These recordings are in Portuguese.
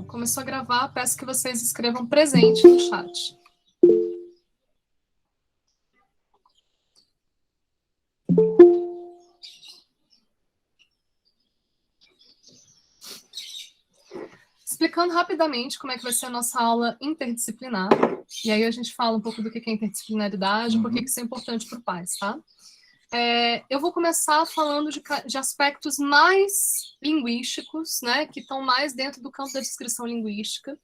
Começou a gravar, peço que vocês escrevam presente no chat. Explicando rapidamente como é que vai ser a nossa aula interdisciplinar. E aí a gente fala um pouco do que é interdisciplinaridade, por que isso é importante para o PAS, tá? Eu vou começar falando de aspectos mais linguísticos, né, que estão mais dentro do campo da descrição linguística.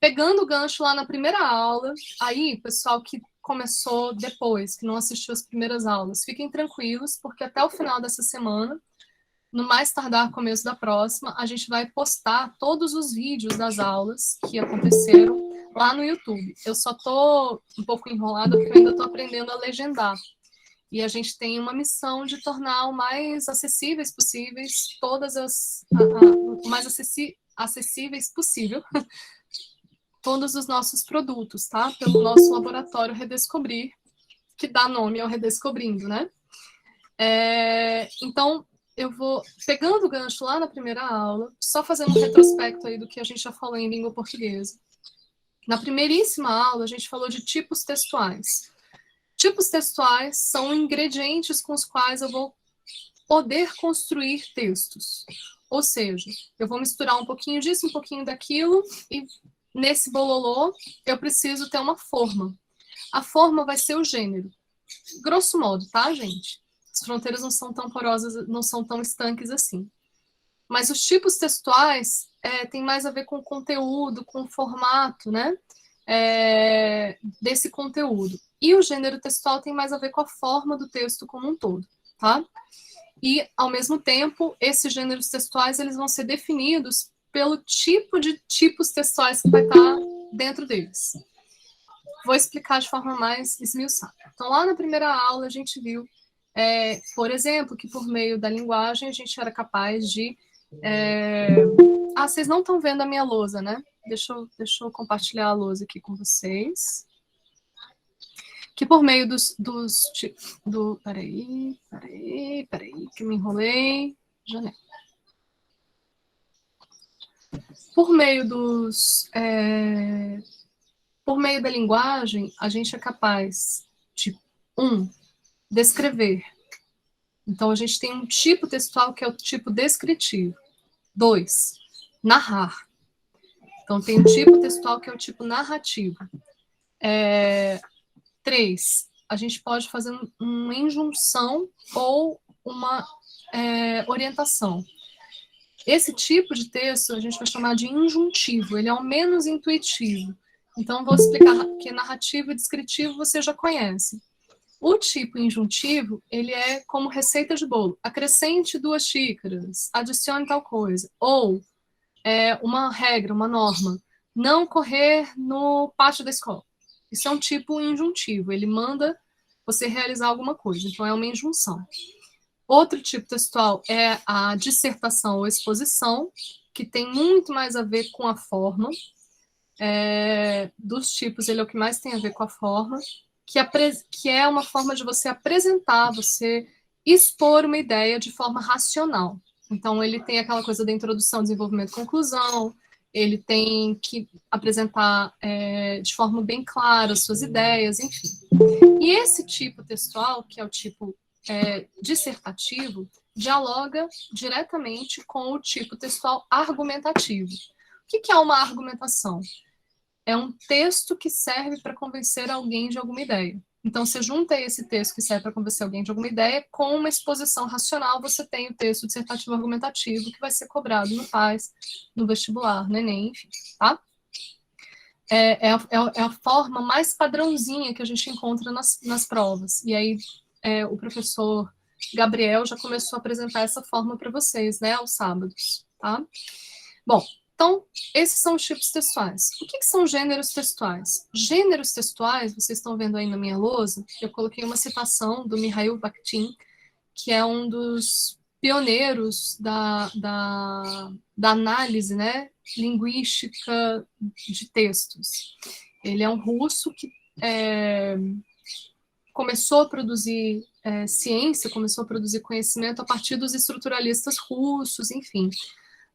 Pegando o gancho lá na primeira aula, aí, pessoal que começou depois, que não assistiu as primeiras aulas, fiquem tranquilos, porque até o final dessa semana, no mais tardar começo da próxima, a gente vai postar todos os vídeos das aulas que aconteceram lá no YouTube. Eu só tô um pouco enrolada porque eu ainda tô aprendendo a legendar. E a gente tem uma missão de tornar o mais acessíveis possíveis, o mais acessíveis possível, todos os nossos produtos, tá? Pelo nosso laboratório Redescobrir, que dá nome ao Redescobrindo, né? Então, eu vou pegando o gancho lá na primeira aula, só fazendo um retrospecto aí do que a gente já falou em língua portuguesa. Na primeiríssima aula, a gente falou de tipos textuais. Tipos textuais são ingredientes com os quais eu vou poder construir textos. Ou seja, eu vou misturar um pouquinho disso, um pouquinho daquilo, e nesse bololô eu preciso ter uma forma. A forma vai ser o gênero. Grosso modo, tá, gente? As fronteiras não são tão porosas, não são tão estanques assim. Mas os tipos textuais têm mais a ver com o conteúdo, com o formato, né? Desse conteúdo. E o gênero textual tem mais a ver com a forma do texto como um todo, tá? E, ao mesmo tempo, esses gêneros textuais eles vão ser definidos pelo tipo de tipos textuais que vai estar dentro deles. Vou explicar de forma mais esmiuçada. Então, lá na primeira aula, a gente viu, por exemplo, que por meio da linguagem a gente era capaz de... vocês não estão vendo a minha lousa, né? Deixa eu compartilhar a lousa aqui com vocês. Que por meio peraí, que me enrolei. Janela. Por meio da linguagem, a gente é capaz de, descrever. Então, a gente tem um tipo textual que é o tipo descritivo. 2, narrar. Então, tem um tipo textual que é o tipo narrativo. 3, a gente pode fazer uma injunção ou uma orientação. Esse tipo de texto a gente vai chamar de injuntivo, ele é o menos intuitivo. Então, vou explicar que narrativo e descritivo você já conhece. O tipo injuntivo, ele é como receita de bolo. Acrescente 2 xícaras, adicione tal coisa. Ou uma regra, uma norma. Não correr no pátio da escola. Isso é um tipo injuntivo, ele manda você realizar alguma coisa. Então, é uma injunção. Outro tipo textual é a dissertação ou exposição, que tem muito mais a ver com a forma. Dos tipos, ele é o que mais tem a ver com a forma, que é uma forma de você apresentar, você expor uma ideia de forma racional. Então, ele tem aquela coisa da introdução, desenvolvimento, conclusão, ele tem que apresentar de forma bem clara as suas ideias, enfim. E esse tipo textual, que é o tipo dissertativo, dialoga diretamente com o tipo textual argumentativo. O que é uma argumentação? É um texto que serve para convencer alguém de alguma ideia. Então, você junta esse texto que serve para convencer alguém de alguma ideia com uma exposição racional, você tem o texto dissertativo argumentativo que vai ser cobrado no PAS, no vestibular, no Enem, enfim, tá? É a forma mais padrãozinha que a gente encontra nas provas. E aí, o professor Gabriel já começou a apresentar essa forma para vocês, né, aos sábados, tá? Bom, então, esses são os tipos textuais. O que são gêneros textuais? Gêneros textuais, vocês estão vendo aí na minha lousa, eu coloquei uma citação do Mikhail Bakhtin, que é um dos pioneiros da análise, né, linguística de textos. Ele é um russo que começou a produzir ciência, começou a produzir conhecimento a partir dos estruturalistas russos, enfim.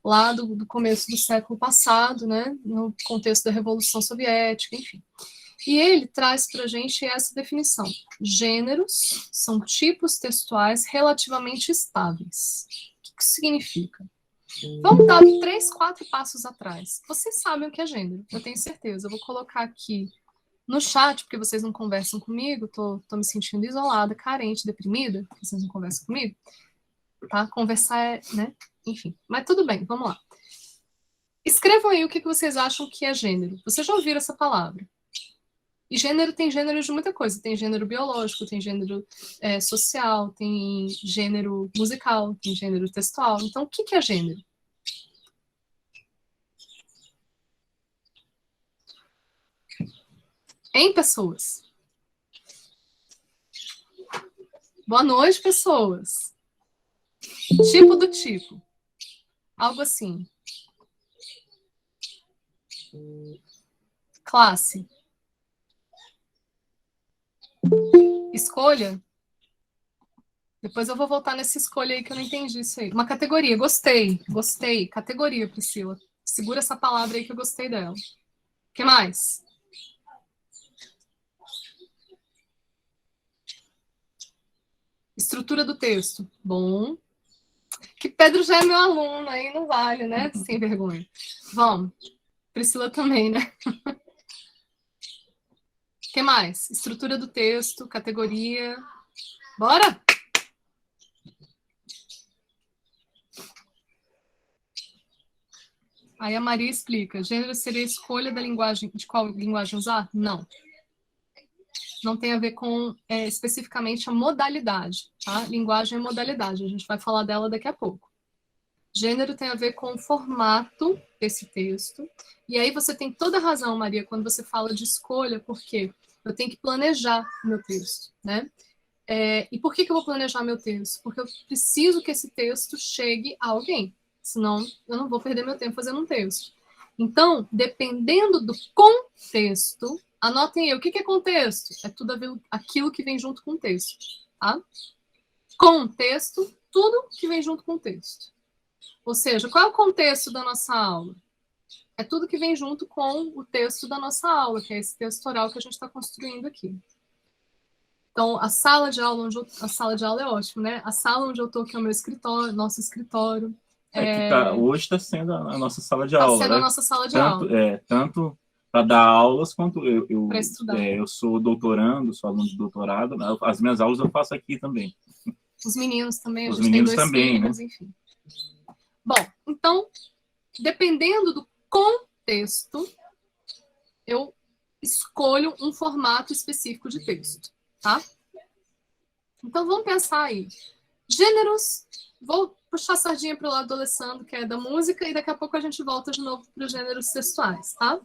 lá do começo do século passado, né, no contexto da Revolução Soviética, enfim. E ele traz para a gente essa definição. Gêneros são tipos textuais relativamente estáveis. O que isso significa? Vamos dar 3, 4 passos atrás. Vocês sabem o que é gênero, eu tenho certeza. Eu vou colocar aqui no chat, porque vocês não conversam comigo, tô me sentindo isolada, carente, deprimida, porque vocês não conversam comigo. Tá? Conversar é, né? Enfim, mas tudo bem, vamos lá. Escrevam aí o que vocês acham que é gênero. Vocês já ouviram essa palavra? E gênero tem gênero de muita coisa. Tem gênero biológico, tem gênero social, tem gênero musical, tem gênero textual. Então, o que é gênero? Hein, pessoas? Boa noite, pessoas. Tipo do tipo. Algo assim. Classe. Escolha. Depois eu vou voltar nessa escolha aí que eu não entendi isso aí. Uma categoria. Gostei. Gostei. Categoria, Priscila. Segura essa palavra aí que eu gostei dela. O que mais? Estrutura do texto. Bom. Que Pedro já é meu aluno, aí não vale, né? Sem vergonha. Vamos. Priscila também, né? O que mais? Estrutura do texto, categoria. Bora? Aí a Maria explica. Gênero seria a escolha da linguagem, de qual linguagem usar? Não. Não tem a ver com especificamente a modalidade, tá? Linguagem é modalidade, a gente vai falar dela daqui a pouco. Gênero tem a ver com o formato desse texto. E aí você tem toda a razão, Maria, quando você fala de escolha, porque eu tenho que planejar o meu texto, né? E por que eu vou planejar meu texto? Porque eu preciso que esse texto chegue a alguém, senão eu não vou perder meu tempo fazendo um texto. Então, dependendo do contexto, anotem aí, o que é contexto? É tudo aquilo que vem junto com o texto, tá? Contexto, tudo que vem junto com o texto. Ou seja, qual é o contexto da nossa aula? É tudo que vem junto com o texto da nossa aula, que é esse texto oral que a gente está construindo aqui. Então, a sala de aula a sala de aula é ótimo, né? A sala onde eu estou, que é o meu escritório, nosso escritório. Hoje está sendo a nossa sala de aula. Está sendo a nossa sala de aula. Tanto para dar aulas, quanto para estudar. Eu sou doutorando, sou aluno de doutorado, as minhas aulas eu faço aqui também. Os meninos também, Os meninos também, filhos, né? Enfim. Bom, então, dependendo do contexto, eu escolho um formato específico de texto, tá? Então, vamos pensar aí. Gêneros, vou puxar a sardinha para o lado do Alessandro, que é da música, e daqui a pouco a gente volta de novo para os gêneros textuais, tá?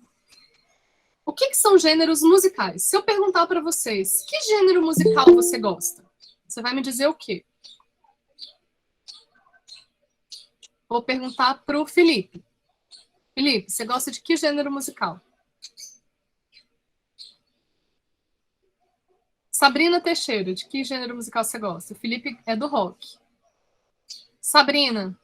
O que são gêneros musicais? Se eu perguntar para vocês, que gênero musical você gosta? Você vai me dizer o quê? Vou perguntar para o Felipe. Felipe, você gosta de que gênero musical? Sabrina Teixeira, de que gênero musical você gosta? O Felipe é do rock. Sabrina.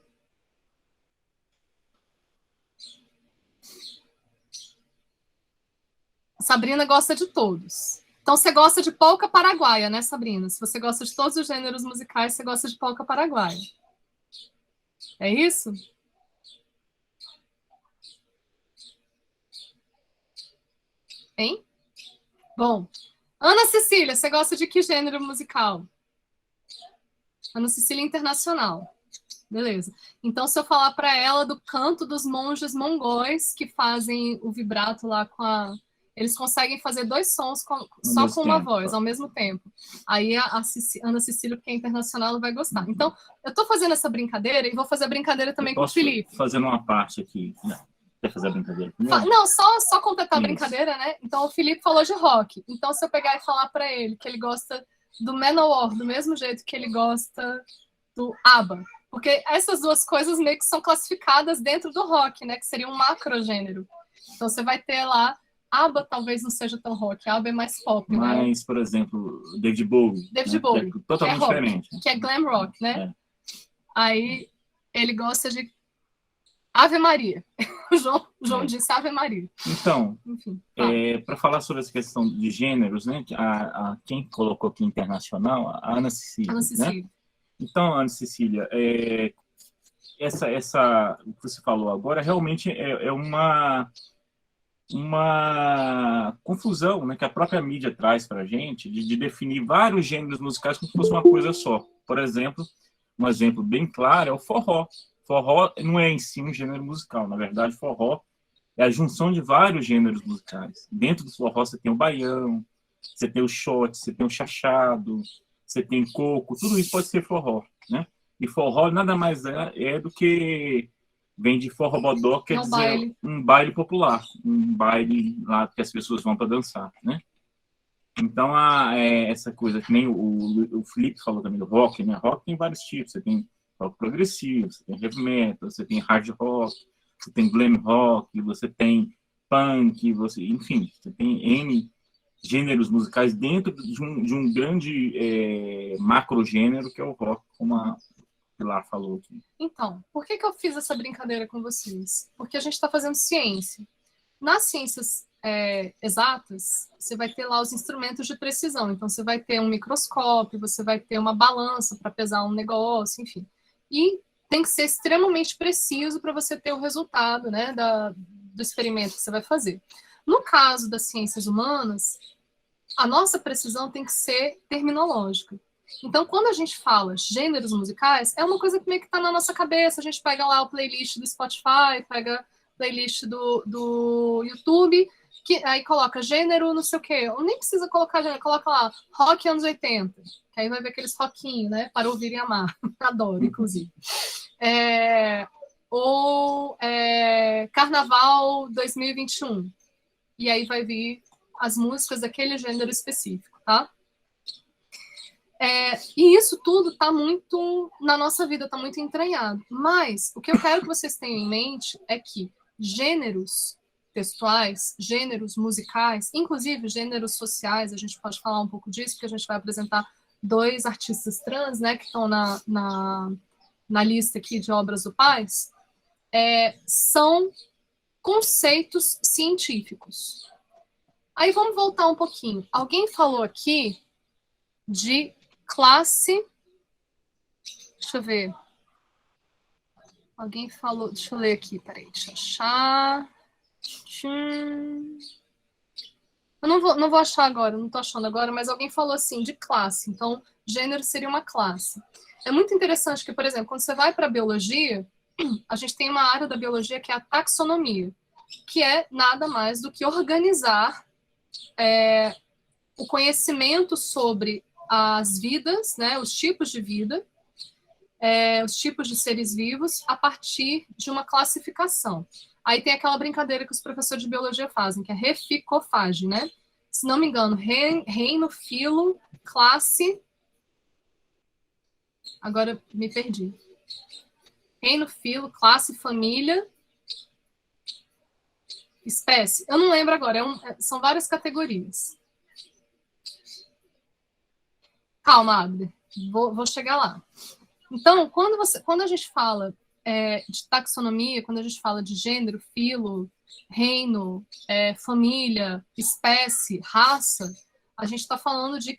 Sabrina gosta de todos. Então você gosta de polca paraguaia, né, Sabrina? Se você gosta de todos os gêneros musicais, você gosta de polca paraguaia. É isso? Hein? Bom. Ana Cecília, você gosta de que gênero musical? Ana Cecília Internacional. Beleza. Então, se eu falar para ela do canto dos monges mongóis que fazem o vibrato lá com a... Eles conseguem fazer 2 sons só com uma voz, ao mesmo tempo. Aí a Ana Cecília, que é internacional, vai gostar. Então, eu estou fazendo essa brincadeira e vou fazer a brincadeira também com o Felipe. Fazendo uma parte aqui. Quer fazer a brincadeira? Não, só completar a brincadeira, né? Então, o Felipe falou de rock. Então, se eu pegar e falar para ele que ele gosta do Manowar, do mesmo jeito que ele gosta do ABBA, porque essas duas coisas meio que são classificadas dentro do rock, né? Que seria um macrogênero. Então, você vai ter lá... ABBA talvez não seja tão rock. ABBA é mais pop, né? Mas, por exemplo, David Bowie. David Bowie. Que é totalmente diferente. Que é glam rock, né? Aí, ele gosta de... Ave Maria. O João disse Ave Maria. Então, enfim, para falar sobre essa questão de gêneros, né, quem colocou aqui internacional, a Ana Cecília. Ana Cecília. Né? Então, Ana Cecília, o que você falou agora realmente é uma confusão, né, que a própria mídia traz para a gente de definir vários gêneros musicais como se fosse uma coisa só. Por exemplo, um exemplo bem claro é o forró. Forró não é em si um gênero musical, na verdade, forró é a junção de vários gêneros musicais. Dentro do forró você tem o baião, você tem o shot, você tem o chachado, você tem coco, tudo isso pode ser forró, né? E forró nada mais é do que vem de forrobodó, quer dizer um baile popular, um baile lá que as pessoas vão para dançar, né? Então, essa coisa que nem o Felipe falou também do rock, né? Rock tem vários tipos, você tem rock progressivo, você tem heavy metal, você tem hard rock, você tem glam rock, você tem punk, enfim, você tem N gêneros musicais dentro de um grande macrogênero que é o rock, como a Pilar falou aqui. Então, por que eu fiz essa brincadeira com vocês? Porque a gente está fazendo ciência. Nas ciências exatas, você vai ter lá os instrumentos de precisão. Então, você vai ter um microscópio, você vai ter uma balança para pesar um negócio, enfim. E tem que ser extremamente preciso para você ter o resultado, né, do experimento que você vai fazer. No caso das ciências humanas, a nossa precisão tem que ser terminológica. Então, quando a gente fala gêneros musicais, é uma coisa que meio que está na nossa cabeça. A gente pega lá o playlist do Spotify, pega playlist do YouTube, que aí coloca gênero, não sei o quê. Ou nem precisa colocar gênero, coloca lá rock anos 80, que aí vai ver aqueles rockinhos, né? Para ouvir e amar. Adoro, inclusive. Carnaval 2021. E aí vai vir as músicas daquele gênero específico, tá? E isso tudo está muito na nossa vida, está muito entranhado. Mas o que eu quero que vocês tenham em mente é que gêneros textuais, gêneros musicais, inclusive gêneros sociais, a gente pode falar um pouco disso, porque a gente vai apresentar 2 artistas trans, né, que estão na lista aqui de obras do Paz, são conceitos científicos. Aí vamos voltar um pouquinho. Alguém falou aqui de classe. Deixa eu ver. Alguém falou. Deixa eu ler aqui, peraí, deixa eu achar. Eu não vou achar agora, não estou achando agora, mas alguém falou assim, de classe. Então, gênero seria uma classe. É muito interessante que, por exemplo, quando você vai para a biologia, a gente tem uma área da biologia que é a taxonomia, que é nada mais do que organizar o conhecimento sobre as vidas, né, os tipos de vida, os tipos de seres vivos, a partir de uma classificação. Aí tem aquela brincadeira que os professores de biologia fazem, que é reficofagem, né? Se não me engano, reino, filo, classe... Agora me perdi. Reino, filo, classe, família, espécie. Eu não lembro agora, são várias categorias. Calma, Abner, vou chegar lá. Então, quando a gente fala de taxonomia, quando a gente fala de gênero, filo, reino, família, espécie, raça, a gente está falando de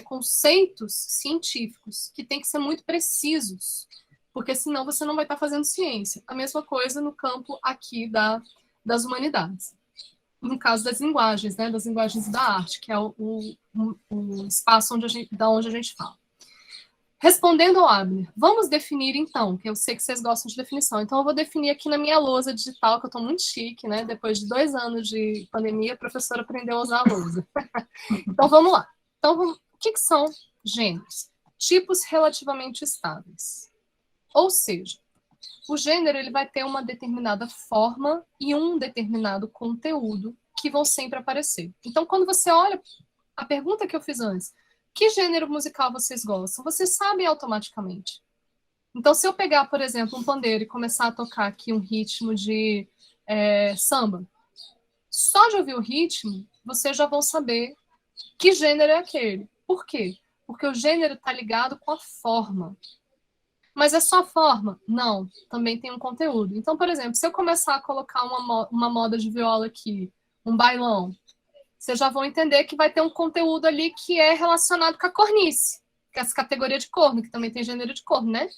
conceitos científicos que têm que ser muito precisos, porque senão você não vai estar fazendo ciência. A mesma coisa no campo aqui das humanidades. No caso das linguagens, né, das linguagens da arte, que é o espaço da onde a gente fala. Respondendo ao Abner, vamos definir então, que eu sei que vocês gostam de definição, então eu vou definir aqui na minha lousa digital, que eu estou muito chique, né? Depois de 2 anos de pandemia, a professora aprendeu a usar a lousa. Então vamos lá. Então, o que são gêneros? Tipos relativamente estáveis. Ou seja, o gênero ele vai ter uma determinada forma e um determinado conteúdo que vão sempre aparecer. Então, quando você olha a pergunta que eu fiz antes, que gênero musical vocês gostam? Vocês sabem automaticamente. Então, se eu pegar, por exemplo, um pandeiro e começar a tocar aqui um ritmo de samba, só de ouvir o ritmo, vocês já vão saber que gênero é aquele. Por quê? Porque o gênero está ligado com a forma. Mas é só forma? Não, também tem um conteúdo. Então, por exemplo, se eu começar a colocar uma moda de viola aqui, um bailão, vocês já vão entender que vai ter um conteúdo ali que é relacionado com a cornice, que é essa categoria de corno, que também tem gênero de corno, né?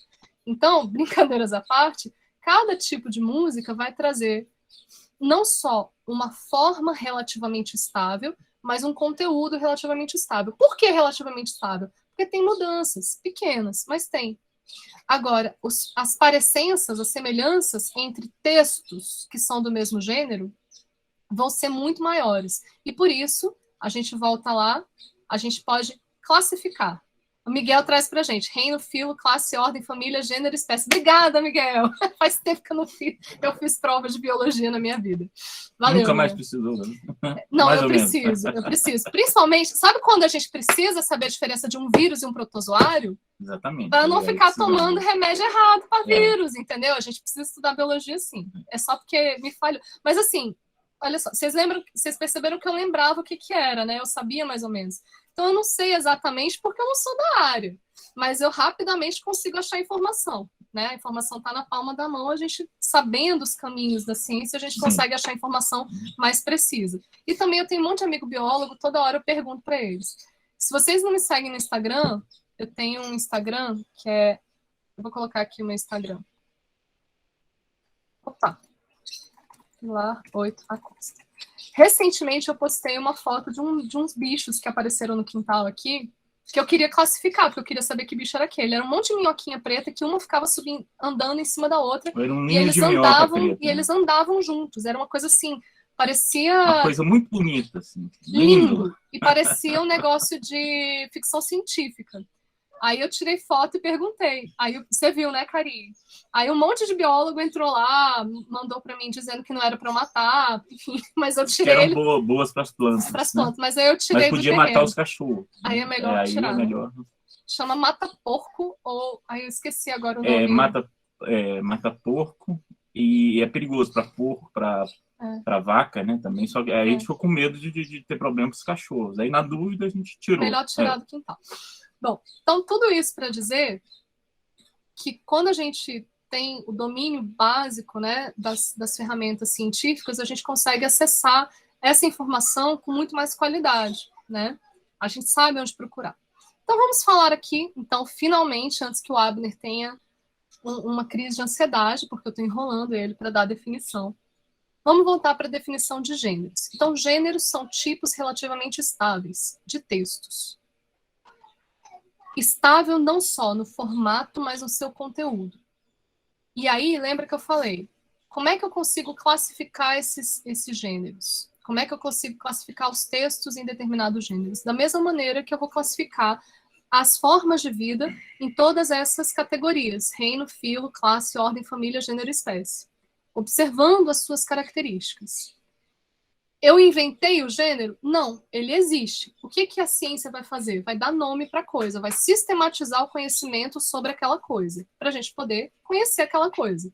Então, brincadeiras à parte, cada tipo de música vai trazer não só uma forma relativamente estável, mas um conteúdo relativamente estável. Por que relativamente estável? Porque tem mudanças pequenas, mas tem. Agora, as parecenças, as semelhanças entre textos que são do mesmo gênero vão ser muito maiores. E por isso, a gente volta lá, a gente pode classificar. O Miguel traz pra gente reino, filo, classe, ordem, família, gênero, espécie. Obrigada, Miguel! Faz tempo que eu fiz provas de biologia na minha vida. Valeu, Nunca mais Miguel. precisou, né? Não, mais eu preciso. Principalmente, sabe quando a gente precisa saber a diferença de um vírus e um protozoário? Exatamente. Para não ficar tomando remédio errado para vírus, entendeu? A gente precisa estudar biologia, sim. É só porque me falhou. Mas assim, olha só, vocês perceberam que eu lembrava o que era, né? Eu sabia mais ou menos. Então eu não sei exatamente porque eu não sou da área, mas eu rapidamente consigo achar informação, né? A informação está na palma da mão, a gente sabendo os caminhos da ciência, a gente consegue achar informação mais precisa. E também eu tenho um monte de amigo biólogo, toda hora eu pergunto para eles. Se vocês não me seguem no Instagram, eu tenho um Instagram que é... Eu vou colocar aqui o meu Instagram. Opa! Pilar 8 Acosta. Recentemente eu postei uma foto de uns bichos que apareceram no quintal aqui, que eu queria classificar, porque eu queria saber que bicho era aquele. Era um monte de minhoquinha preta que uma ficava subindo, andando em cima da outra. Era um e ninho eles de minhoca andavam preta, e eles andavam juntos. Era uma coisa assim, parecia uma coisa muito bonita, assim. lindo. E parecia um negócio de ficção científica. Aí eu tirei foto e perguntei. Aí você viu, né, Cari? Aí um monte de biólogo entrou lá, mandou para mim dizendo que não era para matar, enfim, mas eu tirei. Que eram boas para as plantas. Para as plantas, né? Mas aí eu tirei. Mas podia matar os cachorros. Aí é melhor aí tirar. É melhor. Chama mata-porco, ou. Aí eu esqueci agora o nome. Mata-porco, e é perigoso para porco, para vaca, né? Também. Só que aí a gente ficou com medo de ter problema com os cachorros. Aí, na dúvida, a gente tirou. Melhor tirar do quintal. Bom, então tudo isso para dizer que quando a gente tem o domínio básico, né, das ferramentas científicas, a gente consegue acessar essa informação com muito mais qualidade, né? A gente sabe onde procurar. Então vamos falar aqui, então, finalmente, antes que o Abner tenha uma crise de ansiedade, porque eu estou enrolando ele para dar a definição. Vamos voltar para a definição de gêneros. Então, gêneros são tipos relativamente estáveis de textos. Estável não só no formato, mas no seu conteúdo. E aí, lembra que eu falei, como é que eu consigo classificar esses gêneros? Como é que eu consigo classificar os textos em determinados gêneros? Da mesma maneira que eu vou classificar as formas de vida em todas essas categorias: reino, filo, classe, ordem, família, gênero e espécie. Observando as suas características. Eu inventei o gênero? Não, ele existe. O que a ciência vai fazer? Vai dar nome para a coisa, vai sistematizar o conhecimento sobre aquela coisa, para a gente poder conhecer aquela coisa.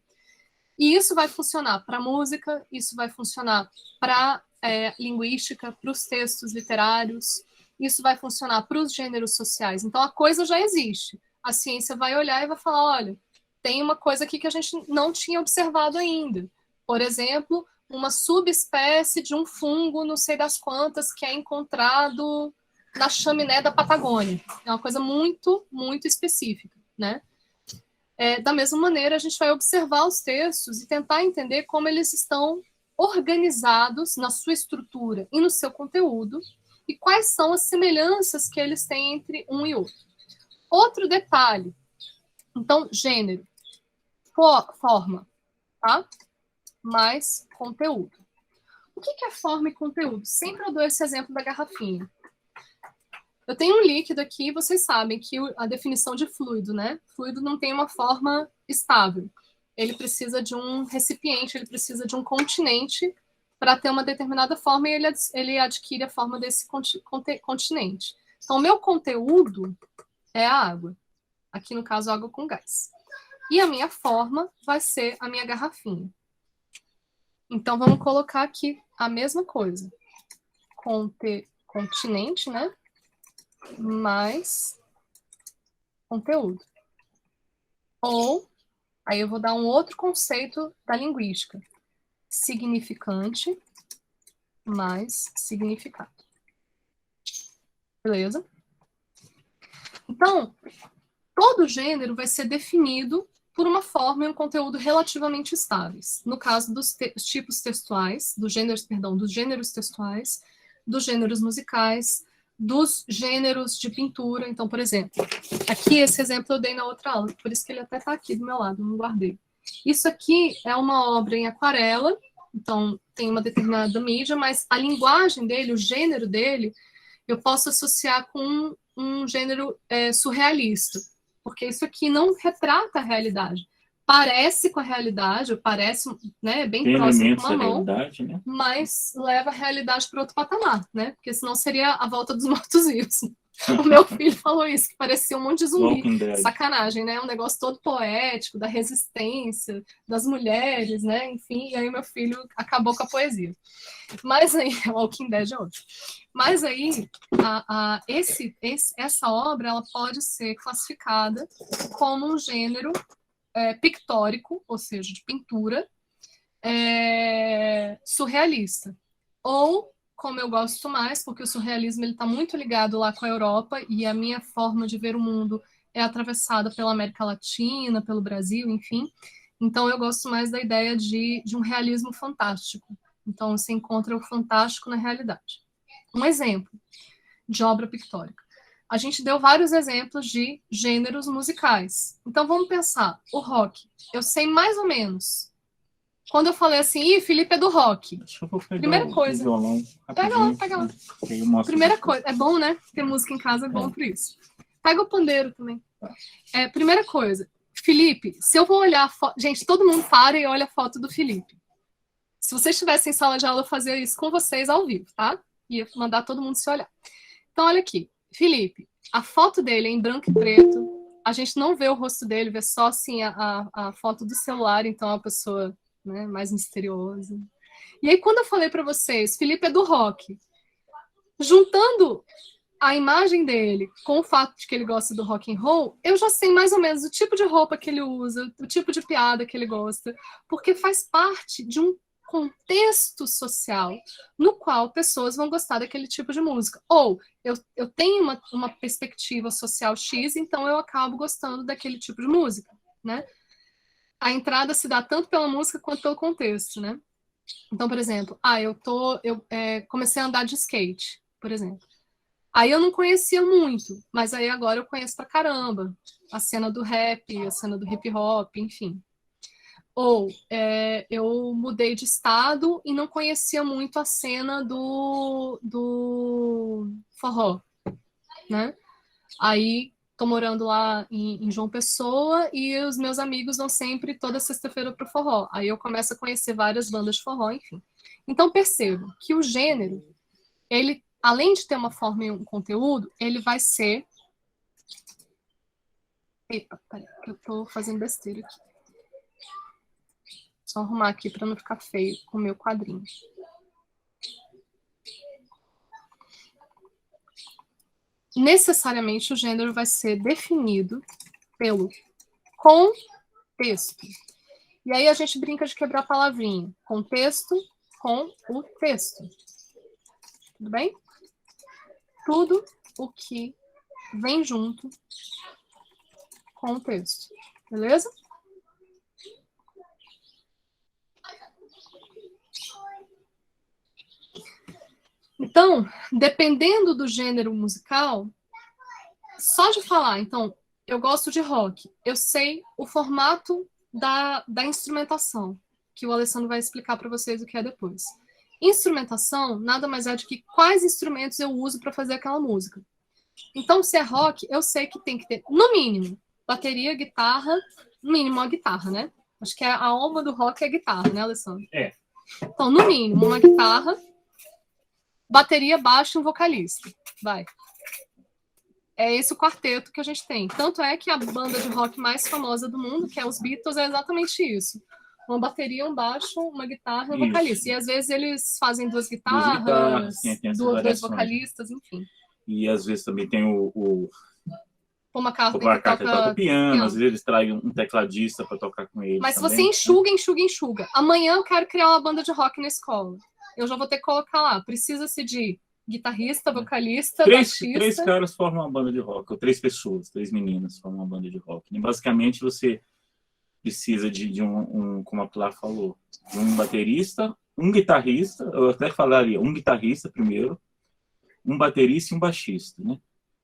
E isso vai funcionar para música, isso vai funcionar para linguística, para os textos literários, isso vai funcionar para os gêneros sociais. Então a coisa já existe. A ciência vai olhar e vai falar: olha, tem uma coisa aqui que a gente não tinha observado ainda. Por exemplo, uma subespécie de um fungo, não sei das quantas, que é encontrado na chaminé da Patagônia. É uma coisa muito, muito específica, né? Da mesma maneira, a gente vai observar os textos e tentar entender como eles estão organizados na sua estrutura e no seu conteúdo e quais são as semelhanças que eles têm entre um e outro. Outro detalhe. Então, gênero, forma, tá? Mais conteúdo. O que é forma e conteúdo? Sempre eu dou esse exemplo da garrafinha. Eu tenho um líquido aqui, vocês sabem que a definição de fluido, né? Fluido não tem uma forma estável. Ele precisa de um recipiente, ele precisa de um continente para ter uma determinada forma e ele adquire a forma desse continente. Então, o meu conteúdo é a água. Aqui, no caso, água com gás. E a minha forma vai ser a minha garrafinha. Então, vamos colocar aqui a mesma coisa. Continente, né? Mais conteúdo. Ou, aí eu vou dar um outro conceito da linguística. Significante mais significado. Beleza? Então, todo gênero vai ser definido por uma forma e um conteúdo relativamente estáveis. No caso dos tipos textuais, dos gêneros textuais, dos gêneros musicais, dos gêneros de pintura. Então, por exemplo, aqui esse exemplo eu dei na outra aula, por isso que ele até está aqui do meu lado, não guardei. Isso aqui é uma obra em aquarela, então tem uma determinada mídia, mas a linguagem dele, o gênero dele, eu posso associar com um gênero surrealista, porque isso aqui não retrata a realidade. Parece com a realidade, parece, né, bem Tem próximo com uma da mão, realidade, né? mas leva a realidade para outro patamar, né? Porque senão seria a volta dos mortos-vivos. O meu filho falou isso, que parecia um monte de zumbi. Sacanagem, né? Um negócio todo poético, da resistência, das mulheres, né? Enfim, e aí meu filho acabou com a poesia. Mas aí, o Walking Dead é outro. Mas aí, essa obra ela pode ser classificada como um gênero pictórico, ou seja, de pintura, surrealista. Ou, como eu gosto mais, porque o surrealismo está muito ligado lá com a Europa e a minha forma de ver o mundo é atravessada pela América Latina, pelo Brasil, enfim. Então eu gosto mais da ideia de um realismo fantástico. Então você encontra o fantástico na realidade. Um exemplo de obra pictórica. A gente deu vários exemplos de gêneros musicais. Então vamos pensar, o rock. Eu sei mais ou menos. Quando eu falei assim, Felipe é do rock. Primeira coisa. Violão, pega lá. Primeira coisa. É bom, né? Ter música em casa é bom por isso. Pega o pandeiro também. Primeira coisa. Felipe, se eu vou olhar a foto... Gente, todo mundo para e olha a foto do Felipe. Se vocês estivessem em sala de aula, eu fazia isso com vocês ao vivo, tá? Ia mandar todo mundo se olhar. Então, olha aqui. Felipe, a foto dele é em branco e preto. A gente não vê o rosto dele, vê só assim a foto do celular, então é uma pessoa, né, mais misteriosa. E aí, quando eu falei para vocês, Felipe é do rock, juntando a imagem dele com o fato de que ele gosta do rock and roll, eu já sei mais ou menos o tipo de roupa que ele usa, o tipo de piada que ele gosta, porque faz parte de um contexto social no qual pessoas vão gostar daquele tipo de música. Ou eu tenho uma perspectiva social X, então eu acabo gostando daquele tipo de música, né? A entrada se dá tanto pela música quanto pelo contexto, né? Então, por exemplo, eu comecei a andar de skate, por exemplo. Aí eu não conhecia muito, mas aí agora eu conheço pra caramba. A cena do rap, a cena do hip hop, enfim. Ou eu mudei de estado e não conhecia muito a cena do forró, né? Aí tô morando lá em João Pessoa e os meus amigos vão sempre toda sexta-feira pro forró. Aí eu começo a conhecer várias bandas de forró, enfim. Então percebo que o gênero, ele, além de ter uma forma e um conteúdo, ele vai ser... Epa, peraí, que eu tô fazendo besteira aqui. Só arrumar aqui para não ficar feio com o meu quadrinho. Necessariamente o gênero vai ser definido pelo contexto. E aí a gente brinca de quebrar a palavrinha. Contexto com o texto. Tudo bem? Tudo o que vem junto com o texto. Beleza? Então, dependendo do gênero musical, só de falar, então, eu gosto de rock, eu sei o formato da instrumentação, que o Alessandro vai explicar para vocês o que é depois. Instrumentação nada mais é do que quais instrumentos eu uso para fazer aquela música. Então, se é rock, eu sei que tem que ter, no mínimo, bateria, guitarra, no mínimo a guitarra, né? Acho que a alma do rock é a guitarra, né, Alessandro? Então, no mínimo, uma guitarra, bateria, baixo e um vocalista. Vai. É esse o quarteto que a gente tem. Tanto é que a banda de rock mais famosa do mundo, que é os Beatles, é exatamente isso. Uma bateria, um baixo, uma guitarra e um vocalista. E às vezes eles fazem duas guitarras, dois vocalistas, enfim. E às vezes também tem Paul O McCartney que McCartney toca piano, piano. às vezes eles trazem um tecladista para tocar com eles. Mas se também, você enxuga. Amanhã eu quero criar uma banda de rock na escola. Eu já vou ter que colocar lá. Precisa-se de guitarrista, vocalista, três baixista. caras formam uma banda de rock, ou 3 pessoas, 3 meninas formam uma banda de rock. E basicamente você precisa de como a Pilar falou, de um baterista, um guitarrista, eu até falaria um guitarrista primeiro, um baterista e um baixista, né?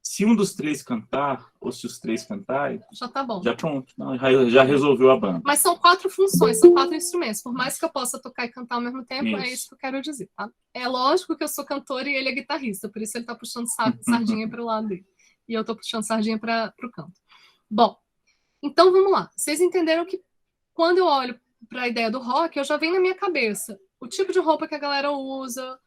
Se um dos 3 cantar, ou se os 3 cantarem, já tá bom. Já pronto, já resolveu a banda. Mas são 4 funções, são 4 instrumentos. Por mais que eu possa tocar e cantar ao mesmo tempo, Isso. É isso que eu quero dizer, tá? É lógico que eu sou cantora e ele é guitarrista, por isso ele tá puxando sardinha para o lado dele. E eu tô puxando sardinha para o canto. Bom, então vamos lá. Vocês entenderam que quando eu olho para a ideia do rock, eu já venho na minha cabeça o tipo de roupa que a galera usa,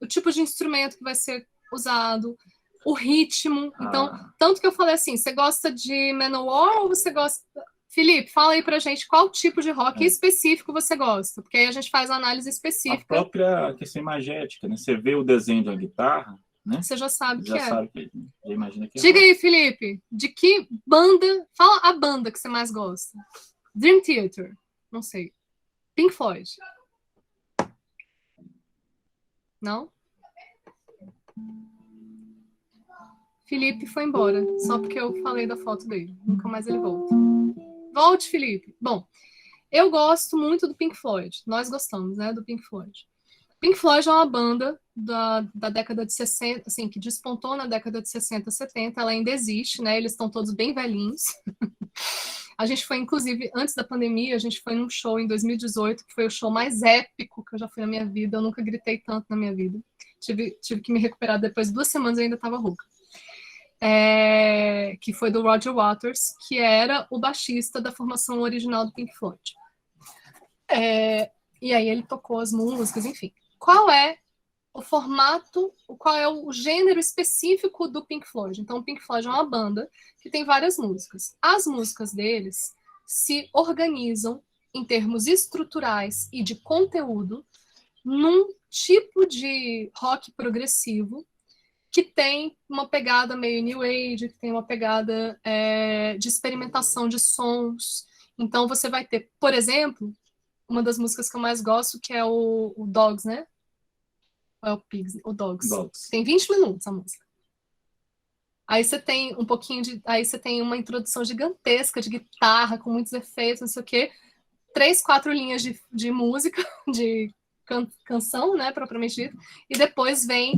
o tipo de instrumento que vai ser usado, o ritmo. Então, tanto que eu falei assim, você gosta de Manowar ou você gosta... Felipe, fala aí pra gente qual tipo de rock específico você gosta, porque aí a gente faz a análise específica. A própria questão imagética, né? Você vê o desenho de uma guitarra, né? Você já sabe já que sabe que já imagina que é Diga rock. aí, Felipe, de que banda... Fala a banda que você mais gosta. Dream Theater, não sei. Pink Floyd. Não? Felipe foi embora, só porque eu falei da foto dele. Nunca mais ele volta. Volte, Felipe. Bom, eu gosto muito do Pink Floyd. Nós gostamos, né, do Pink Floyd. Pink Floyd é uma banda da década de 60, assim, que despontou na década de 60, 70. Ela ainda existe, né? Eles estão todos bem velhinhos. A gente foi, inclusive, antes da pandemia, a gente foi num show em 2018, que foi o show mais épico que eu já fui na minha vida. Eu nunca gritei tanto na minha vida. Tive que me recuperar depois de 2 semanas e ainda estava rouca. Que foi do Roger Waters, que era o baixista da formação original do Pink Floyd. E aí ele tocou as músicas, enfim. Qual é o formato, qual é o gênero específico do Pink Floyd? Então, o Pink Floyd é uma banda que tem várias músicas. As músicas deles se organizam em termos estruturais e de conteúdo num tipo de rock progressivo que tem uma pegada meio New Age, que tem uma pegada de experimentação de sons. Então, você vai ter, por exemplo, uma das músicas que eu mais gosto, que é o Dogs, né? Ou é o Pigs? O Dogs. Tem 20 minutos a música. Aí você tem um pouquinho de... Aí você tem uma introdução gigantesca de guitarra, com muitos efeitos, não sei o quê. 3, 4 linhas de música, de canção, né, propriamente dito. E depois vem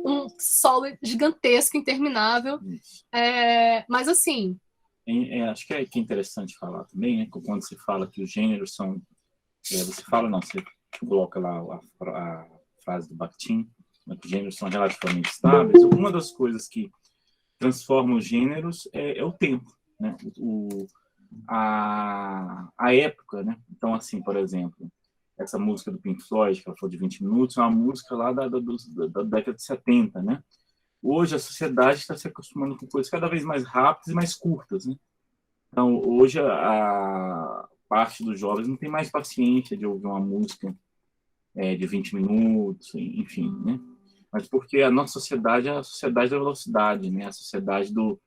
um solo gigantesco, interminável. Mas assim... acho que é interessante falar também, né? Quando você fala que os gêneros são... você fala, não, você coloca lá a frase do Bakhtin, né, que os gêneros são relativamente estáveis. Uma das coisas que transforma os gêneros é o tempo, né? A época, né? Então, assim, por exemplo, essa música do Pink Floyd, que ela foi de 20 minutos, é uma música lá da década de 70, né? Hoje a sociedade está se acostumando com coisas cada vez mais rápidas e mais curtas, né? Então, hoje a parte dos jovens não tem mais paciência de ouvir uma música de 20 minutos, enfim, né? Mas porque a nossa sociedade é a sociedade da velocidade, né? A sociedade do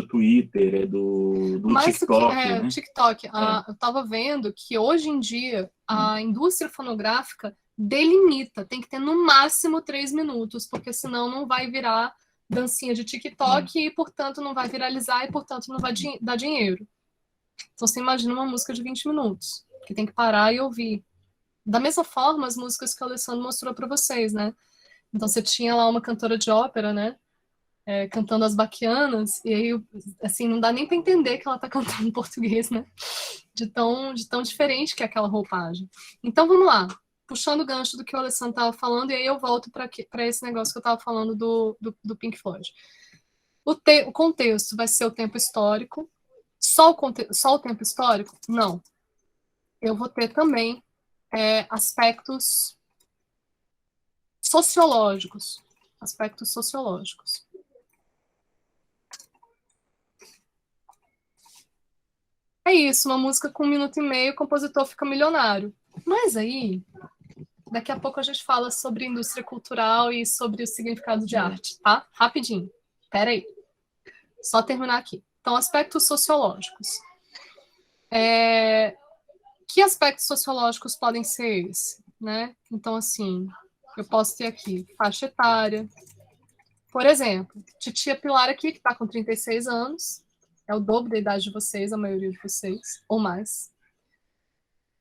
Twitter, do TikTok, né? TikTok. Eu estava vendo que hoje em dia a indústria fonográfica delimita, tem que ter no máximo 3 minutos, porque senão não vai virar dancinha de TikTok e, portanto, não vai viralizar e, portanto, não vai dar dinheiro. Então, você imagina uma música de 20 minutos, que tem que parar e ouvir. Da mesma forma, as músicas que o Alessandro mostrou para vocês, né? Então, você tinha lá uma cantora de ópera, né? Cantando as baquianas, e aí, assim, não dá nem para entender que ela está cantando em português, né? De tão diferente que é aquela roupagem. Então, vamos lá. Puxando o gancho do que o Alessandro estava falando, e aí eu volto para esse negócio que eu estava falando do Pink Floyd. O contexto vai ser o tempo histórico. Só o tempo histórico? Não. Eu vou ter também aspectos sociológicos. Aspectos sociológicos. É isso, uma música com 1 minuto e meio, o compositor fica milionário. Mas aí, daqui a pouco a gente fala sobre indústria cultural e sobre o significado de arte, tá? Rapidinho. Peraí. Só terminar aqui. Então, aspectos sociológicos. Que aspectos sociológicos podem ser esses, né? Então, assim, eu posso ter aqui faixa etária. Por exemplo, titia Pilar aqui, que está com 36 anos, é o dobro da idade de vocês, a maioria de vocês, ou mais.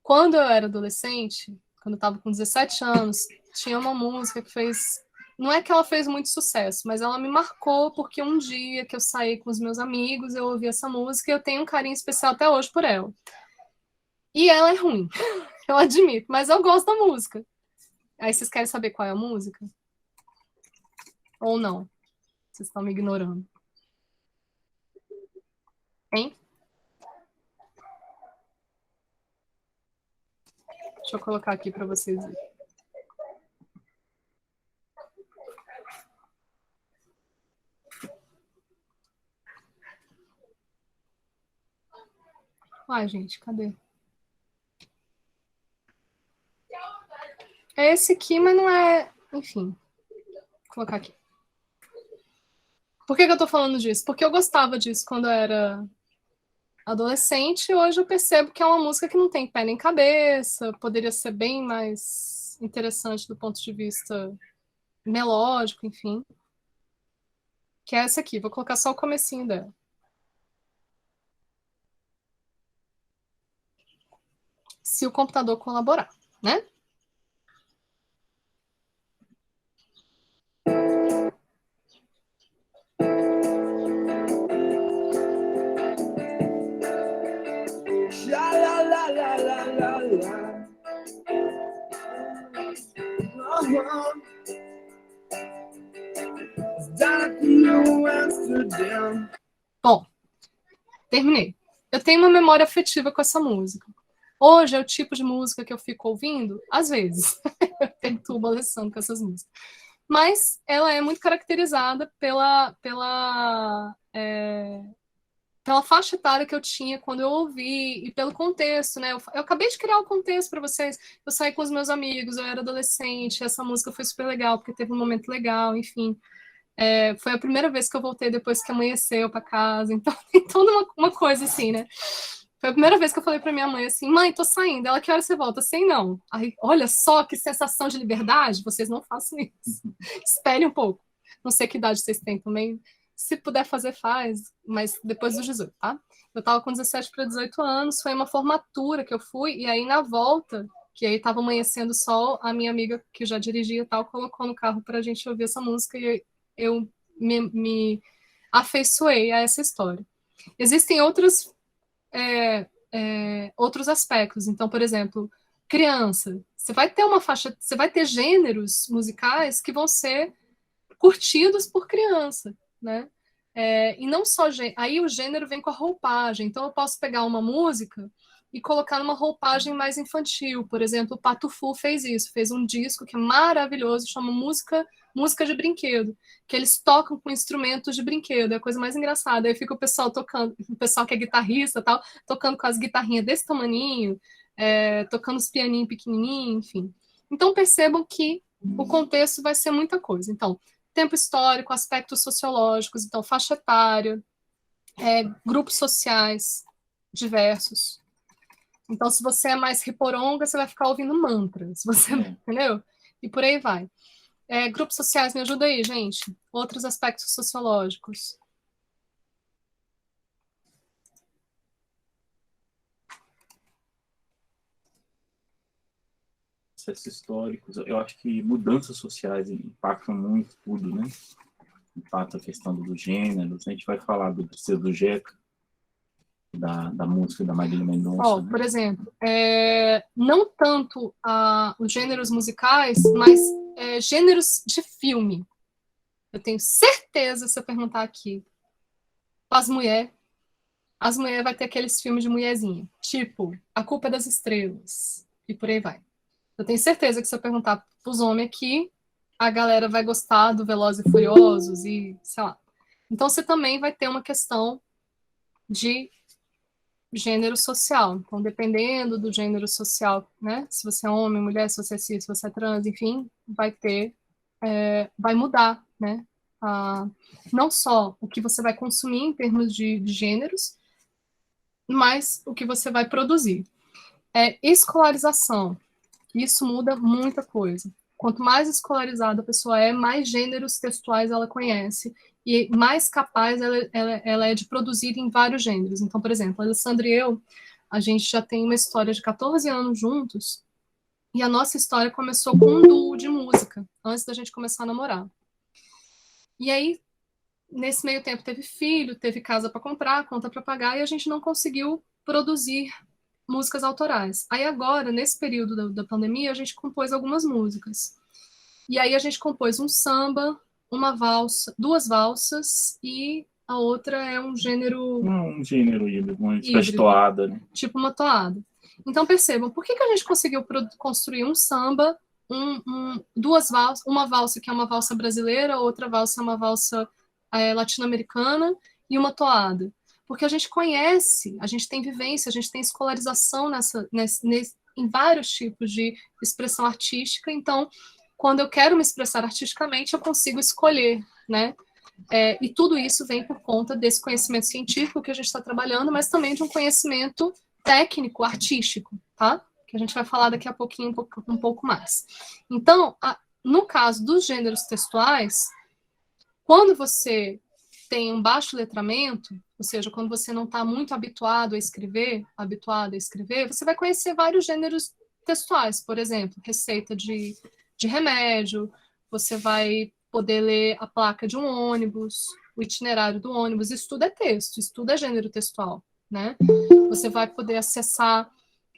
Quando eu era adolescente, quando eu estava com 17 anos, tinha uma música que fez... Não é que ela fez muito sucesso, mas ela me marcou porque um dia que eu saí com os meus amigos, eu ouvi essa música e eu tenho um carinho especial até hoje por ela. E ela é ruim, eu admito, mas eu gosto da música. Aí vocês querem saber qual é a música? Ou não? Vocês estão me ignorando. Hein? Deixa eu colocar aqui para vocês verem. Ai, gente, cadê? É esse aqui, mas não é... Enfim, vou colocar aqui. Por que eu tô falando disso? Porque eu gostava disso quando eu era adolescente e hoje eu percebo que é uma música que não tem pé nem cabeça, poderia ser bem mais interessante do ponto de vista melódico, enfim. Que é essa aqui, vou colocar só o comecinho dela. Se o computador colaborar, né? Bom, terminei. Eu tenho uma memória afetiva com essa música. Hoje é o tipo de música que eu fico ouvindo, às vezes. Eu perturbo a lição com essas músicas. Mas ela é muito caracterizada pela faixa etária que eu tinha quando eu ouvi e pelo contexto, né? Eu acabei de criar o contexto para vocês. Eu saí com os meus amigos, eu era adolescente, essa música foi super legal, porque teve um momento legal, enfim. Foi a primeira vez que eu voltei depois que amanheceu para casa, então tem toda uma coisa assim, né? Foi a primeira vez que eu falei pra minha mãe assim, mãe, tô saindo. Ela, que hora você volta? Assim, não. Aí, olha só que sensação de liberdade. Vocês não façam isso. Espere um pouco. Não sei que idade vocês têm também. Se puder fazer, faz. Mas depois dos 18, tá? Eu tava com 17 para 18 anos. Foi uma formatura que eu fui. E aí, na volta, que aí tava amanhecendo o sol, a minha amiga, que já dirigia e tal, colocou no carro pra gente ouvir essa música. E eu me afeiçoei a essa história. Existem outros aspectos. Então, por exemplo, criança. Você vai ter uma faixa, você vai ter gêneros musicais que vão ser curtidos por criança, né? E não só aí o gênero vem com a roupagem. Então eu posso pegar uma música e colocar numa roupagem mais infantil. Por exemplo, o Patufu fez isso, fez um disco que é maravilhoso, chama música de brinquedo, que eles tocam com instrumentos de brinquedo, é a coisa mais engraçada. Aí fica o pessoal tocando, o pessoal que é guitarrista tal, tocando com as guitarrinhas desse tamaninho, tocando os pianinhos pequenininhos, enfim. Então percebam que o contexto vai ser muita coisa. Então, tempo histórico, aspectos sociológicos, então faixa etária, grupos sociais diversos. Então, se você é mais riporonga, você vai ficar ouvindo mantra, se você, entendeu? E por aí vai. Grupos sociais, me ajuda aí, gente. Outros aspectos sociológicos. Processos históricos, eu acho que mudanças sociais impactam muito tudo, né? Impacta a questão dos gêneros. A gente vai falar do pseudo-jeca, da música da Marília Mendonça. Por exemplo, não tanto os gêneros musicais, mas gêneros de filme. Eu tenho certeza, se eu perguntar aqui, as mulheres vai ter aqueles filmes de mulherzinha, tipo A Culpa é das Estrelas, e por aí vai. Eu tenho certeza que se eu perguntar pros homens aqui, a galera vai gostar do Velozes e Furiosos e, sei lá. Então você também vai ter uma questão de gênero social. Então, dependendo do gênero social, né? Se você é homem, mulher, se você é cis, se você é trans, enfim, vai mudar, né? não só o que você vai consumir em termos de gêneros, mas o que você vai produzir. Escolarização. Isso muda muita coisa. Quanto mais escolarizada a pessoa é, mais gêneros textuais ela conhece e mais capaz ela é de produzir em vários gêneros. Então, por exemplo, a Alessandra e eu, a gente já tem uma história de 14 anos juntos e a nossa história começou com um duo de música, antes da gente começar a namorar. E aí, nesse meio tempo, teve filho, teve casa para comprar, conta para pagar, e a gente não conseguiu produzir músicas autorais. Aí agora, nesse período da pandemia, a gente compôs algumas músicas. E aí a gente compôs um samba, uma valsa, 2 valsas, e a outra é um gênero... Um gênero híbrido, uma espécie de toada, né? Tipo uma toada. Então percebam, por que a gente conseguiu construir um samba, 2 valsas, uma valsa que é uma valsa brasileira, outra valsa é uma valsa latino-americana, e uma toada? Porque a gente conhece, a gente tem vivência, a gente tem escolarização em vários tipos de expressão artística. Então, quando eu quero me expressar artisticamente, eu consigo escolher, né? E tudo isso vem por conta desse conhecimento científico que a gente está trabalhando, mas também de um conhecimento técnico, artístico, tá? Que a gente vai falar daqui a pouquinho, um pouco mais. Então, no caso dos gêneros textuais, quando você tem um baixo letramento, ou seja, quando você não está muito habituado a escrever, você vai conhecer vários gêneros textuais. Por exemplo, receita de remédio, você vai poder ler a placa de um ônibus, o itinerário do ônibus. Isso tudo é texto, isso tudo é gênero textual, né? Você vai poder acessar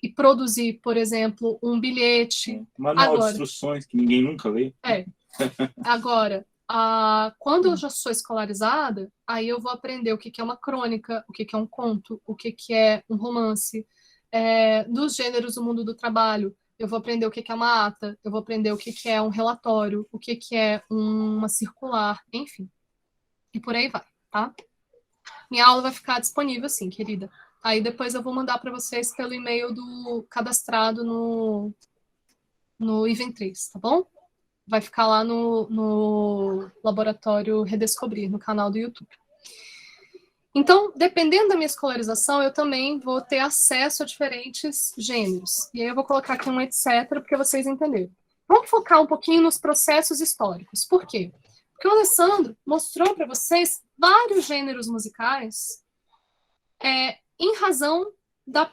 e produzir, por exemplo, um bilhete. Manual de instruções que ninguém nunca lê. Agora, quando eu já sou escolarizada, aí eu vou aprender o que é uma crônica, o que é um conto, o que é um romance. Dos gêneros do mundo do trabalho, eu vou aprender o que é uma ata, eu vou aprender o que é um relatório, o que é uma circular, enfim. E por aí vai, tá? Minha aula vai ficar disponível, sim, querida. Aí depois eu vou mandar para vocês pelo e-mail do cadastrado no Iventris, tá bom? Vai ficar lá no Laboratório Redescobrir, no canal do YouTube. Então, dependendo da minha escolarização, eu também vou ter acesso a diferentes gêneros. E aí eu vou colocar aqui um etc, porque vocês entenderam. Vamos focar um pouquinho nos processos históricos. Por quê? Porque o Alessandro mostrou para vocês vários gêneros musicais em razão da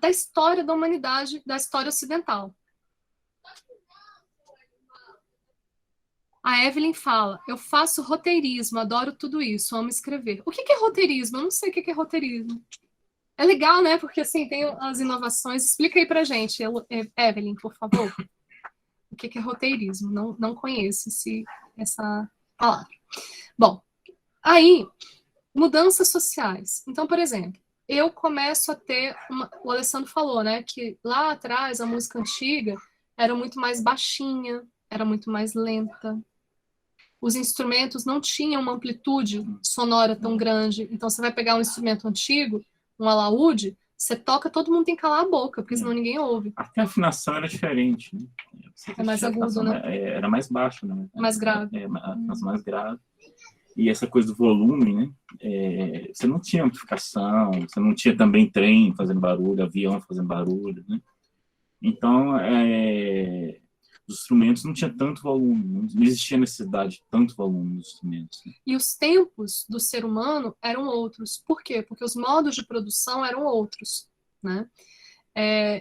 história da humanidade, da história ocidental. A Evelyn fala, eu faço roteirismo, adoro tudo isso, amo escrever. O que é roteirismo? Eu não sei o que é roteirismo. É legal, né? Porque, assim, tem as inovações. Explica aí pra gente, Evelyn, por favor. O que é roteirismo? Não conheço essa palavra. Bom, aí, mudanças sociais. Então, por exemplo, eu começo a ter... O Alessandro falou, né? Que lá atrás, a música antiga era muito mais baixinha, era muito mais lenta. Os instrumentos não tinham uma amplitude sonora tão grande. Então, você vai pegar um instrumento antigo, um alaúde, você toca, todo mundo tem que calar a boca, porque senão ninguém ouve. Até a afinação era diferente, né? Mais agudo, né? Era mais baixo, né? Mais grave. A afinação mais grave. E essa coisa do volume, né? Você não tinha amplificação, você não tinha também trem fazendo barulho, avião fazendo barulho, né? Então, os instrumentos não tinha tanto volume, não existia necessidade de tanto volume nos instrumentos. Né? E os tempos do ser humano eram outros. Por quê? Porque os modos de produção eram outros, né?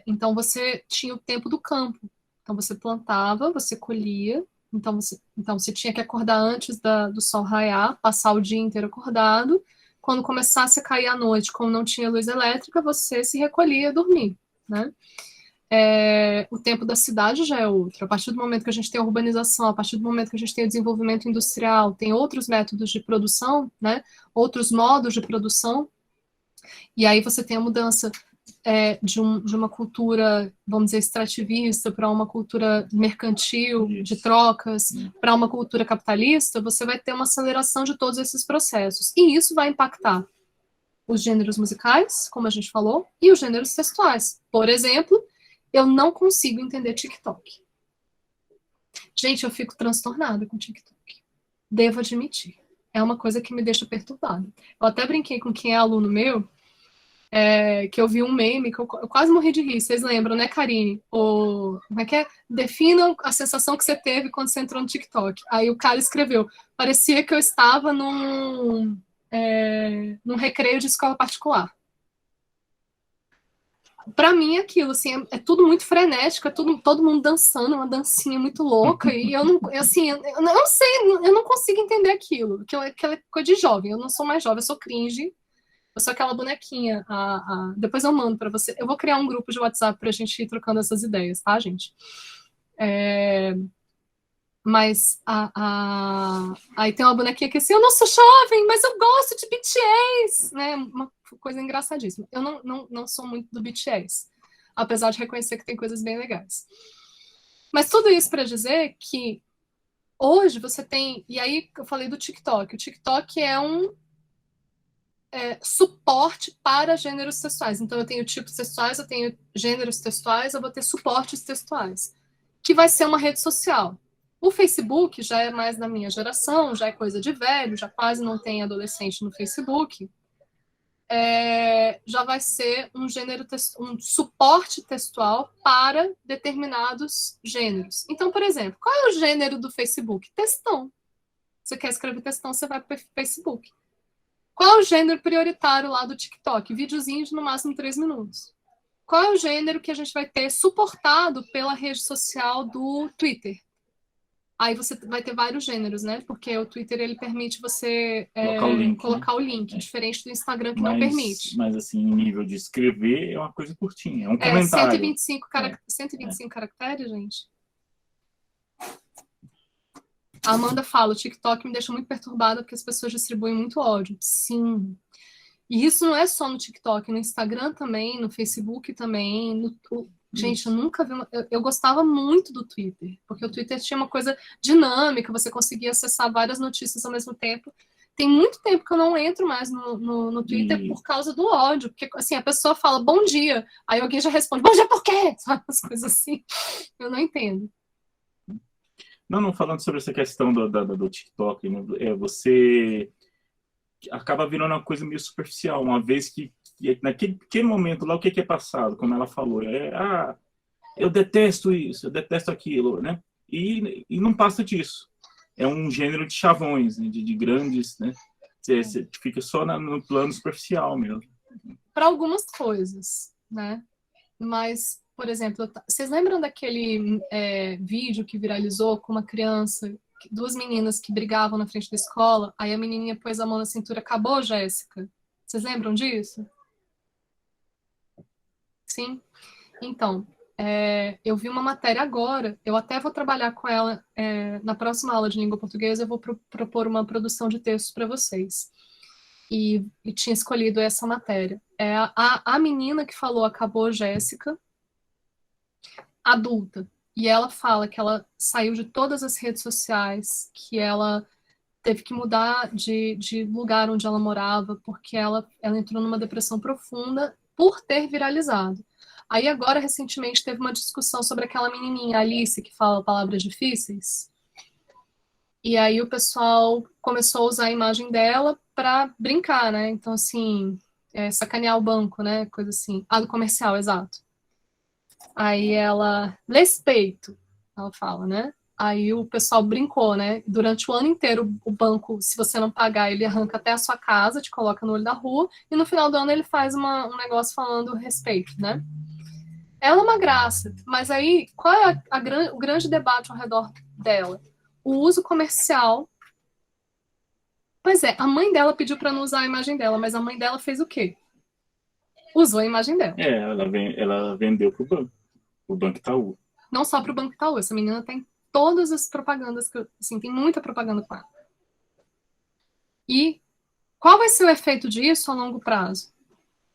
Então, você tinha o tempo do campo. Então, você plantava, você colhia. Então, você tinha que acordar antes do sol raiar, passar o dia inteiro acordado. Quando começasse a cair a noite, como não tinha luz elétrica, você se recolhia a dormir, né? O tempo da cidade já é outro. A partir do momento que a gente tem a urbanização, a partir do momento que a gente tem o desenvolvimento industrial, tem outros métodos de produção, né? Outros modos de produção. E aí você tem a mudança de uma cultura, vamos dizer, extrativista para uma cultura mercantil, de trocas, para uma cultura capitalista, você vai ter uma aceleração de todos esses processos. E isso vai impactar os gêneros musicais, como a gente falou, e os gêneros textuais. Por exemplo, eu não consigo entender TikTok. Gente, eu fico transtornada com TikTok. devo admitir. É uma coisa que me deixa perturbada. Eu até brinquei com quem é aluno meu, que eu vi um meme que eu quase morri de rir. Vocês lembram, né, Karine? Como é que é? Defina a sensação que você teve quando você entrou no TikTok. Aí o cara escreveu, parecia que eu estava num recreio de escola particular. Pra mim é aquilo, assim, é tudo muito frenético, é tudo, todo mundo dançando, uma dancinha muito louca, e eu não, assim, eu não sei, eu não consigo entender aquilo, aquela coisa de jovem, eu não sou mais jovem, eu sou cringe, eu sou aquela bonequinha, depois eu mando pra você, eu vou criar um grupo de WhatsApp pra gente ir trocando essas ideias, tá, gente? Mas aí tem uma bonequinha que assim, eu não sou jovem, mas eu gosto de BTS, né? Uma coisa engraçadíssima. Eu não sou muito do BTS, apesar de reconhecer que tem coisas bem legais. Mas tudo isso para dizer que hoje você tem, e aí eu falei do TikTok. O TikTok é um suporte para gêneros textuais. Então eu tenho tipos textuais, eu tenho gêneros textuais, eu vou ter suportes textuais, que vai ser uma rede social. O Facebook já é mais da minha geração, já é coisa de velho, já quase não tem adolescente no Facebook. Já vai ser um suporte textual para determinados gêneros. Então, por exemplo, qual é o gênero do Facebook? Textão. Você quer escrever textão, você vai para o Facebook. Qual é o gênero prioritário lá do TikTok? Videozinho de no máximo 3 minutos. Qual é o gênero que a gente vai ter suportado pela rede social do Twitter? Aí você vai ter vários gêneros, né? Porque o Twitter, ele permite você colocar o link, diferente do Instagram, que não permite. Mas, assim, em nível de escrever, é uma coisa curtinha, é um comentário. 125 caracteres, gente. A Amanda fala, o TikTok me deixa muito perturbada porque as pessoas distribuem muito ódio. Sim. E isso não é só no TikTok, no Instagram também, no Facebook também, Gente, eu nunca vi eu gostava muito do Twitter, porque o Twitter tinha uma coisa dinâmica, você conseguia acessar várias notícias ao mesmo tempo. Tem muito tempo que eu não entro mais no Twitter por causa do ódio, porque assim, a pessoa fala bom dia, aí alguém já responde, bom dia por quê? Sabe, umas coisas assim. Eu não entendo. Não, falando sobre essa questão do TikTok, né, você acaba virando uma coisa meio superficial, uma vez que naquele pequeno momento lá, o que é passado, como ela falou, eu detesto isso, eu detesto aquilo, né? E não passa disso. É um gênero de chavões, né? de grandes, né? Você fica só no plano superficial mesmo. Para algumas coisas, né? Mas, por exemplo, vocês lembram daquele vídeo que viralizou com uma criança, duas meninas que brigavam na frente da escola, aí a menininha pôs a mão na cintura, acabou, Jéssica? Vocês lembram disso? Sim? Então, eu vi uma matéria agora, eu até vou trabalhar com ela na próxima aula de língua portuguesa, eu vou propor uma produção de textos para vocês. E tinha escolhido essa matéria. A menina que falou acabou, Jéssica, adulta. E ela fala que ela saiu de todas as redes sociais, que ela teve que mudar de lugar onde ela morava, porque ela entrou numa depressão profunda por ter viralizado. Aí agora, recentemente, teve uma discussão sobre aquela menininha, Alice, que fala palavras difíceis. E aí o pessoal começou a usar a imagem dela para brincar, né? Então, assim, sacanear o banco, né? Coisa assim. Do comercial, exato. Aí ela, respeito, ela fala, né? Aí o pessoal brincou, né? Durante o ano inteiro, o banco, se você não pagar, ele arranca até a sua casa, te coloca no olho da rua, e no final do ano ele faz um negócio falando respeito, né? Ela é uma graça, mas aí, qual é o grande debate ao redor dela? O uso comercial. Pois é, a mãe dela pediu para não usar a imagem dela, mas a mãe dela fez o quê? Usou a imagem dela. Ela vendeu pro Banco Itaú. Não só pro Banco Itaú, essa menina tem todas as propagandas, assim, tem muita propaganda com ela. E qual vai ser o efeito disso a longo prazo?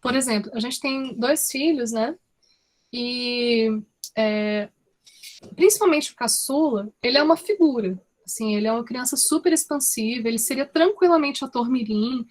Por exemplo, a gente tem 2 filhos, né? E principalmente o caçula, ele é uma figura. Assim, ele é uma criança super expansiva, ele seria tranquilamente ator mirim,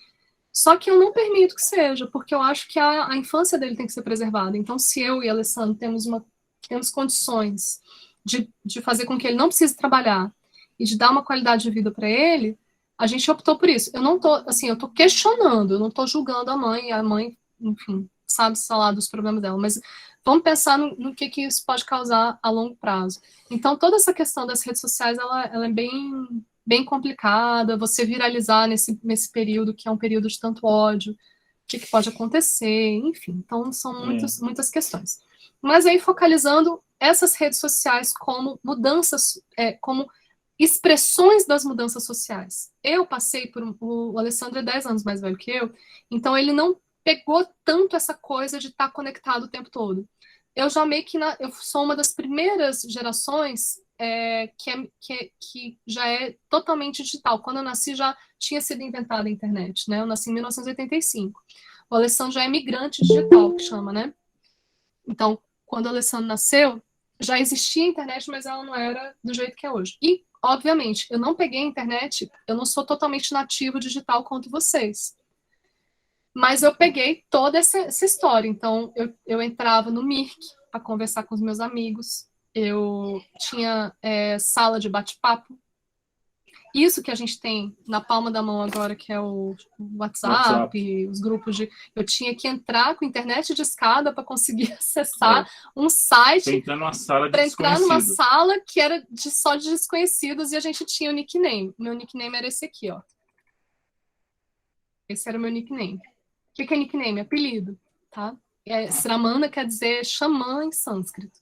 só que eu não permito que seja, porque eu acho que a infância dele tem que ser preservada. Então, se eu e a Alessandra temos condições de fazer com que ele não precise trabalhar e de dar uma qualidade de vida para ele, a gente optou por isso. Eu não tô, assim, eu tô questionando, eu não tô julgando a mãe, enfim, sabe falar dos problemas dela, mas vamos pensar no que isso pode causar a longo prazo. Então, toda essa questão das redes sociais, ela é bem complicada, você viralizar nesse período, que é um período de tanto ódio, o que pode acontecer, enfim. Então, são muitas questões. Mas aí, focalizando essas redes sociais como mudanças, como expressões das mudanças sociais. Eu passei por... O Alessandro é 10 anos mais velho que eu, então ele não pegou tanto essa coisa de estar conectado o tempo todo. Eu já meio que... eu sou uma das primeiras gerações que já é totalmente digital. Quando eu nasci, já tinha sido inventada a internet, né? Eu nasci em 1985. O Alessandro já é migrante digital, que chama, né? Então, quando o Alessandro nasceu, já existia a internet, mas ela não era do jeito que é hoje. E, obviamente, eu não peguei a internet, eu não sou totalmente nativo digital quanto vocês. Mas eu peguei toda essa história. Então, eu entrava no Mirk para conversar com os meus amigos, eu tinha sala de bate-papo. Isso que a gente tem na palma da mão agora, que é o WhatsApp, os grupos de... Eu tinha que entrar com internet de escada para conseguir acessar um site para entrar numa sala que era só de desconhecidos, e a gente tinha o nickname. Meu nickname era esse aqui, ó. Esse era o meu nickname. O que é nickname? Apelido, tá? Sramana quer dizer xamã em sânscrito.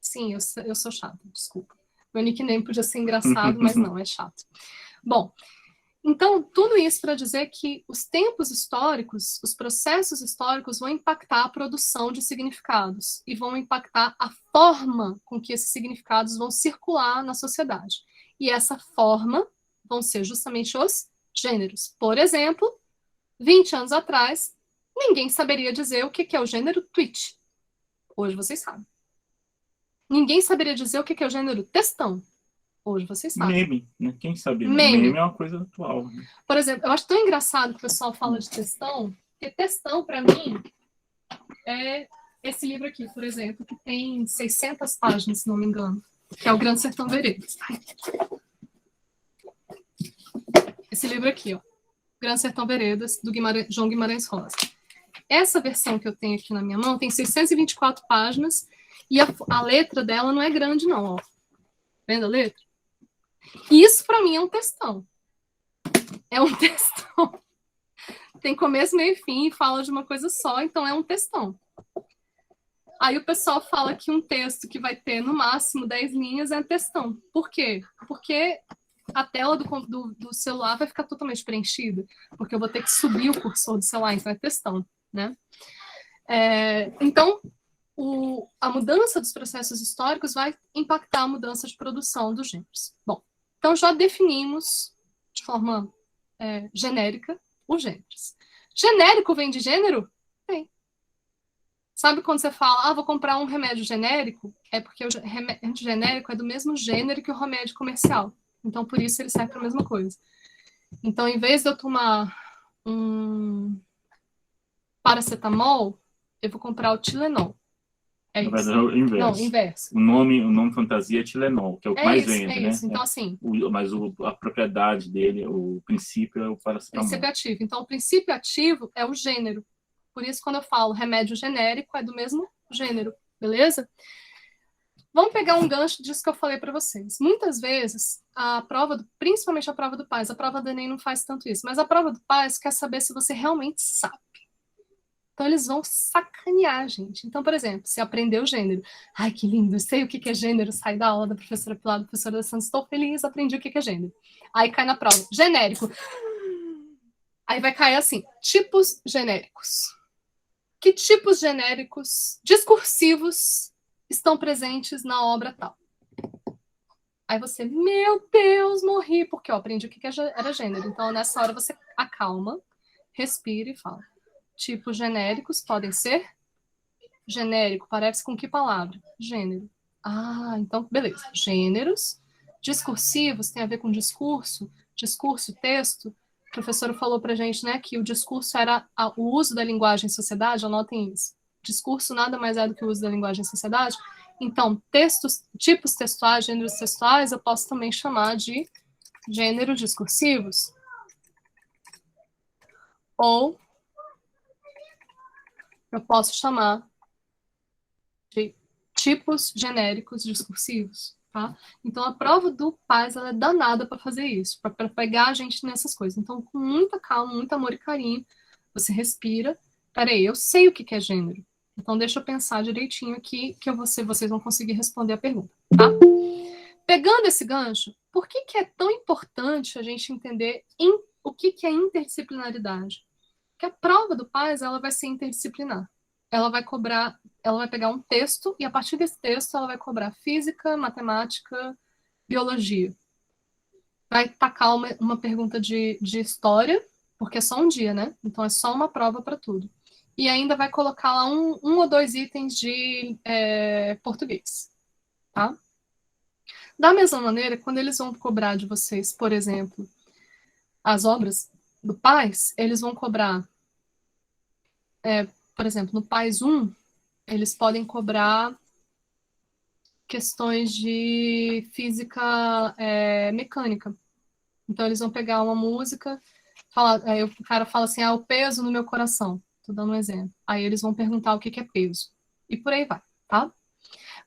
Sim, eu sou chata, desculpa. Meu nickname podia ser engraçado, mas não, é chato. Bom, então, tudo isso para dizer que os tempos históricos, os processos históricos vão impactar a produção de significados e vão impactar a forma com que esses significados vão circular na sociedade. E essa forma vão ser justamente os gêneros. Por exemplo, 20 anos atrás, ninguém saberia dizer o que é o gênero tweet. Hoje vocês sabem. Ninguém saberia dizer o que é o gênero textão. Hoje vocês sabem. Meme, né? Quem sabe? Meme é uma coisa atual. Né? Por exemplo, eu acho tão engraçado que o pessoal fala de textão, porque textão, para mim, é esse livro aqui, por exemplo, que tem 600 páginas, se não me engano, que é o Grande Sertão Veredas. Esse livro aqui, ó, Grande Sertão Veredas, do João Guimarães Rosa. Essa versão que eu tenho aqui na minha mão tem 624 páginas e a letra dela não é grande, não, ó. Vendo a letra? Isso, para mim, é um textão. É um textão. Tem começo, meio e fim e fala de uma coisa só, então é um textão. Aí o pessoal fala que um texto que vai ter, no máximo, 10 linhas é um textão. Por quê? Porque a tela do celular vai ficar totalmente preenchida, porque eu vou ter que subir o cursor do celular, então é textão, né? Então, a mudança dos processos históricos vai impactar a mudança de produção dos gêneros. Bom, então já definimos de forma genérica os gêneros. Genérico vem de gênero? Tem. Sabe quando você fala, vou comprar um remédio genérico? É porque o remédio genérico é do mesmo gênero que o remédio comercial. Então, por isso, ele serve para a mesma coisa. Então, em vez de eu tomar um paracetamol, eu vou comprar o Tilenol. É isso. Mas é o inverso. Não, inverso. O nome fantasia é Tilenol, que é o que mais vende, né? Isso. Então, assim... Mas a propriedade dele, o princípio é o paracetamol. Princípio ativo. Então, o princípio ativo é o gênero. Por isso, quando eu falo remédio genérico, é do mesmo gênero, beleza? Vamos pegar um gancho disso que eu falei para vocês. Muitas vezes, principalmente a prova do PAS, a prova do Enem não faz tanto isso, mas a prova do PAS quer saber se você realmente sabe. Então, eles vão sacanear a gente. Então, por exemplo, você aprendeu gênero. Ai, que lindo, eu sei o que é gênero. Sai da aula da professora Pilar, da professora da Santos, estou feliz, aprendi o que é gênero. Aí cai na prova. Genérico. Aí vai cair assim, tipos genéricos. Que tipos genéricos discursivos estão presentes na obra tal? Aí você, meu Deus, morri, porque eu aprendi o que era gênero. Então, nessa hora, você acalma, respira e fala. Tipos genéricos podem ser? Genérico, parece com que palavra? Gênero. Então, beleza. Gêneros. Discursivos tem a ver com discurso, texto. O professor falou pra gente, né, que o discurso era o uso da linguagem em sociedade, anotem isso. Discurso nada mais é do que o uso da linguagem em sociedade. Então, textos, tipos textuais, gêneros textuais, eu posso também chamar de gêneros discursivos. Ou eu posso chamar de tipos genéricos discursivos, tá? Então, a prova do PAS, ela é danada para fazer isso, para pegar a gente nessas coisas. Então, com muita calma, muito amor e carinho, você respira. Peraí, eu sei o que é gênero. Então, deixa eu pensar direitinho aqui, que vocês vão conseguir responder a pergunta, tá? Pegando esse gancho, por que é tão importante a gente entender o que é interdisciplinaridade? Porque a prova do PAS, ela vai ser interdisciplinar. Ela vai pegar um texto e a partir desse texto ela vai cobrar física, matemática, biologia. Vai tacar uma pergunta de história, porque é só um dia, né? Então é só uma prova para tudo. E ainda vai colocar lá um ou dois itens de português, tá? Da mesma maneira, quando eles vão cobrar de vocês, por exemplo, as obras do PAS, eles vão cobrar, por exemplo, no PAS 1, eles podem cobrar questões de física mecânica. Então, eles vão pegar uma música, aí o cara fala assim, o peso no meu coração. Estou dando um exemplo. Aí eles vão perguntar o que é peso. E por aí vai, tá?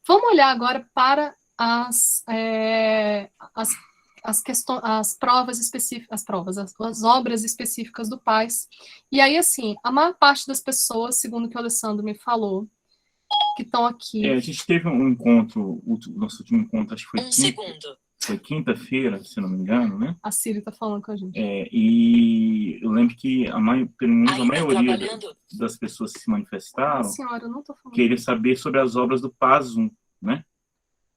Vamos olhar agora para as provas específicas, as obras específicas do PAS. E aí, assim, a maior parte das pessoas, segundo o que o Alessandro me falou, que estão aqui. A gente teve um encontro, nosso último encontro, acho que foi quinta-feira, se não me engano, né? A Ciri está falando com a gente. E eu lembro que pelo menos a maioria das pessoas que se manifestaram senhora, não tô falando. queria saber sobre as obras do PAS 1, né?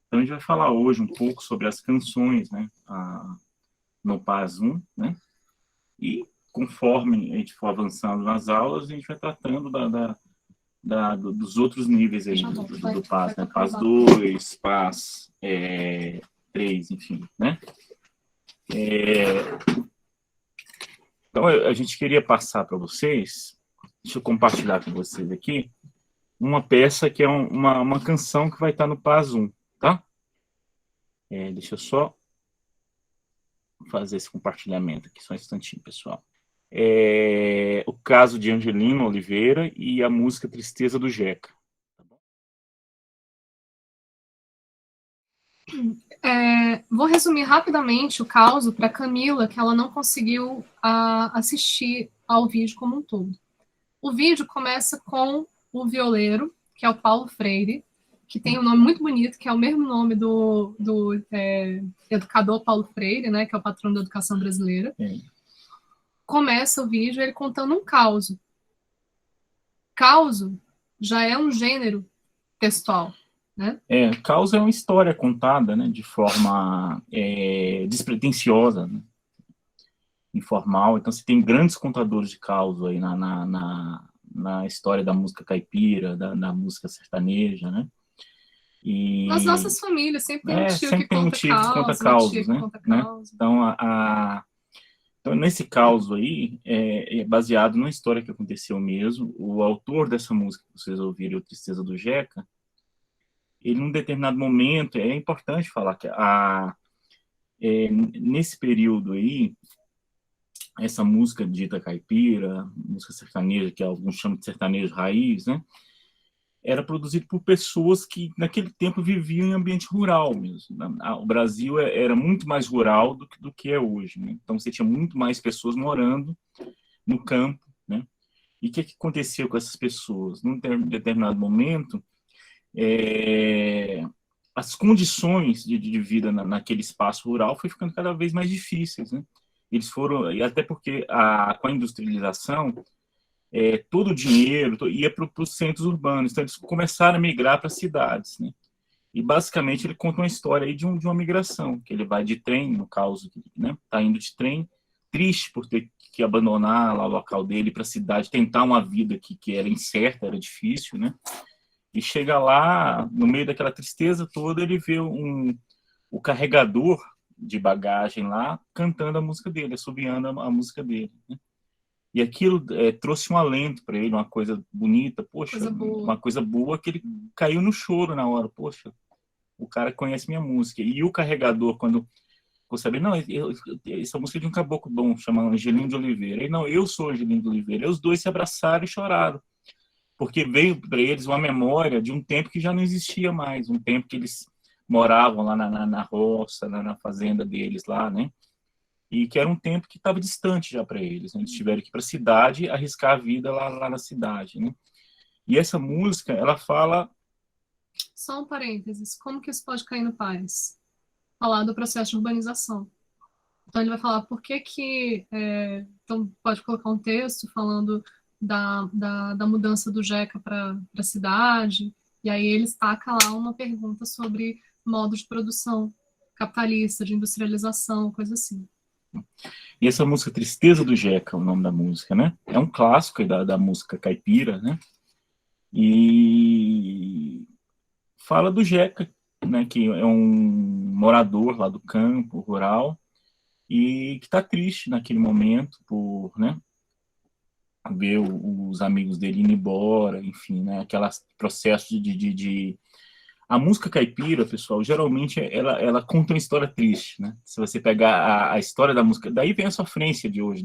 Então a gente vai falar hoje um pouco sobre as canções, né? No PAS 1, né? E conforme a gente for avançando nas aulas, a gente vai tratando dos outros níveis aí do PAS, né? PAS 2, PAS 3, enfim, né? Então, a gente queria passar para vocês, deixa eu compartilhar com vocês aqui, uma peça que é uma canção que vai estar no PAS 1, tá? Deixa eu só fazer esse compartilhamento aqui, só um instantinho, pessoal. O caso de Angelino Oliveira e a música Tristeza do Jeca. Vou resumir rapidamente o caso para Camila, que ela não conseguiu assistir ao vídeo como um todo. O vídeo começa com o violeiro, que é o Paulo Freire, que tem um nome muito bonito, que é o mesmo nome do educador Paulo Freire, né, que é o patrono da educação brasileira. Começa o vídeo ele contando um causo. Causo já é um gênero textual, né? Causa é uma história contada, né, de forma despretensiosa, né, informal. Então, você tem grandes contadores de causa aí na história da música caipira, da música sertaneja, né? E nas nossas famílias sempre tem um tio que conta causos, né? Então, nesse caso aí, é baseado numa história que aconteceu mesmo. O autor dessa música que vocês ouviram, o Tristeza do Jeca, ele, num determinado momento, é importante falar que nesse período aí, essa música dita caipira, música sertaneja, que alguns chamam de sertanejo raiz, né? Era produzido por pessoas que, naquele tempo, viviam em ambiente rural mesmo. O Brasil era muito mais rural do que é hoje, né? Então, você tinha muito mais pessoas morando no campo, né? E o que acontecia com essas pessoas? Num determinado momento, as condições de vida naquele espaço rural foi ficando cada vez mais difíceis, né? Eles foram, e até porque com a industrialização, todo o dinheiro ia para os centros urbanos, então eles começaram a migrar para as cidades, né? E basicamente ele conta uma história aí de uma migração, que ele vai de trem, no caso, né? Tá indo de trem, triste por ter que abandonar lá o local dele para a cidade, tentar uma vida que era incerta, era difícil, né? E chega lá, no meio daquela tristeza toda, ele vê o carregador de bagagem lá cantando a música dele, assobiando a música dele, né? E aquilo trouxe um alento para ele, uma coisa bonita, poxa, uma coisa boa que ele caiu no choro na hora, poxa, o cara conhece minha música. E o carregador, quando ficou sabendo, não, essa música é de um caboclo bom, chamado Angelino de Oliveira. Ele, não, eu sou Angelino de Oliveira. E os dois se abraçaram e choraram, porque veio para eles uma memória de um tempo que já não existia mais, um tempo que eles moravam lá na roça, na fazenda deles lá, né? E que era um tempo que estava distante já para eles, né? Eles tiveram que ir para a cidade, arriscar a vida lá na cidade, né? E essa música, ela fala... Só um parênteses, como que isso pode cair no Paz? Falar do processo de urbanização. Então ele vai falar por que que... então pode colocar um texto falando da mudança do Jeca para a cidade, e aí ele destaca lá uma pergunta sobre modo de produção capitalista, de industrialização, coisa assim. E essa música Tristeza do Jeca, o nome da música, né? É um clássico da música caipira, né? E fala do Jeca, né? Que é um morador lá do campo rural e que está triste naquele momento por, né? Ver os amigos dele indo embora, enfim, né? Aquele processo de... A música caipira, pessoal, geralmente ela conta uma história triste, né? Se você pegar a história da música, daí vem a sofrência de hoje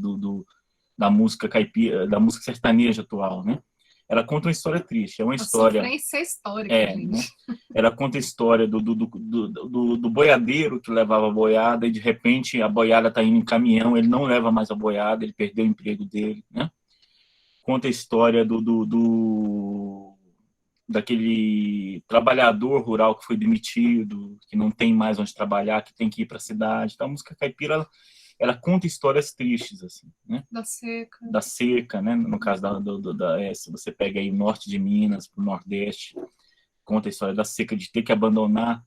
da música caipira, da música sertaneja atual, né? Ela conta uma história triste, é uma história... Sofrência histórica, gente. Né? Ela conta a história do boiadeiro que levava a boiada e de repente a boiada está indo em caminhão, ele não leva mais a boiada, ele perdeu o emprego dele, né? Conta a história daquele trabalhador rural que foi demitido, que não tem mais onde trabalhar, que tem que ir para a cidade. Então, a música caipira, ela conta histórias tristes, assim, né? Da seca, né? No caso se você pega aí o norte de Minas, para o nordeste, conta a história da seca, de ter que abandonar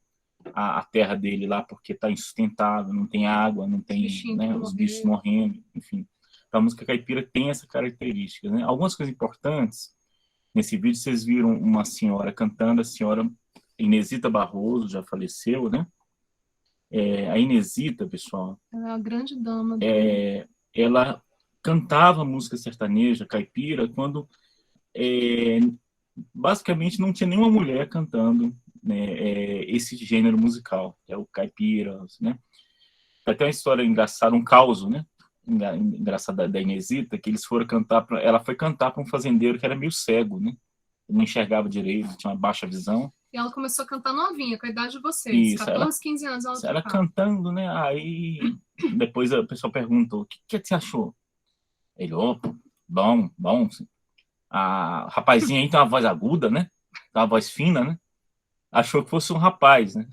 a terra dele lá, porque está insustentável, não tem água, não tem, né, os bichos morrendo, enfim. Então, a música caipira tem essa característica, né? Algumas coisas importantes. Nesse vídeo vocês viram uma senhora cantando, a senhora Inesita Barroso, já faleceu, né? A Inesita, pessoal... Ela é uma grande dama. Ela cantava música sertaneja, caipira, quando basicamente não tinha nenhuma mulher cantando, né, esse gênero musical, que é o caipira, né? Tem até uma história engraçada, um caos, né? Engraçada da Inesita, que eles foram cantar, ela foi cantar para um fazendeiro que era meio cego, né? Não enxergava direito, tinha uma baixa visão. E ela começou a cantar novinha, com a idade de vocês. Isso, 14, 15 anos ela cantando, né? Aí depois a pessoa perguntou: o que você achou? Ele, opa, bom. A rapazinha aí tem uma voz aguda, né? Tem uma voz fina, né? Achou que fosse um rapaz, né?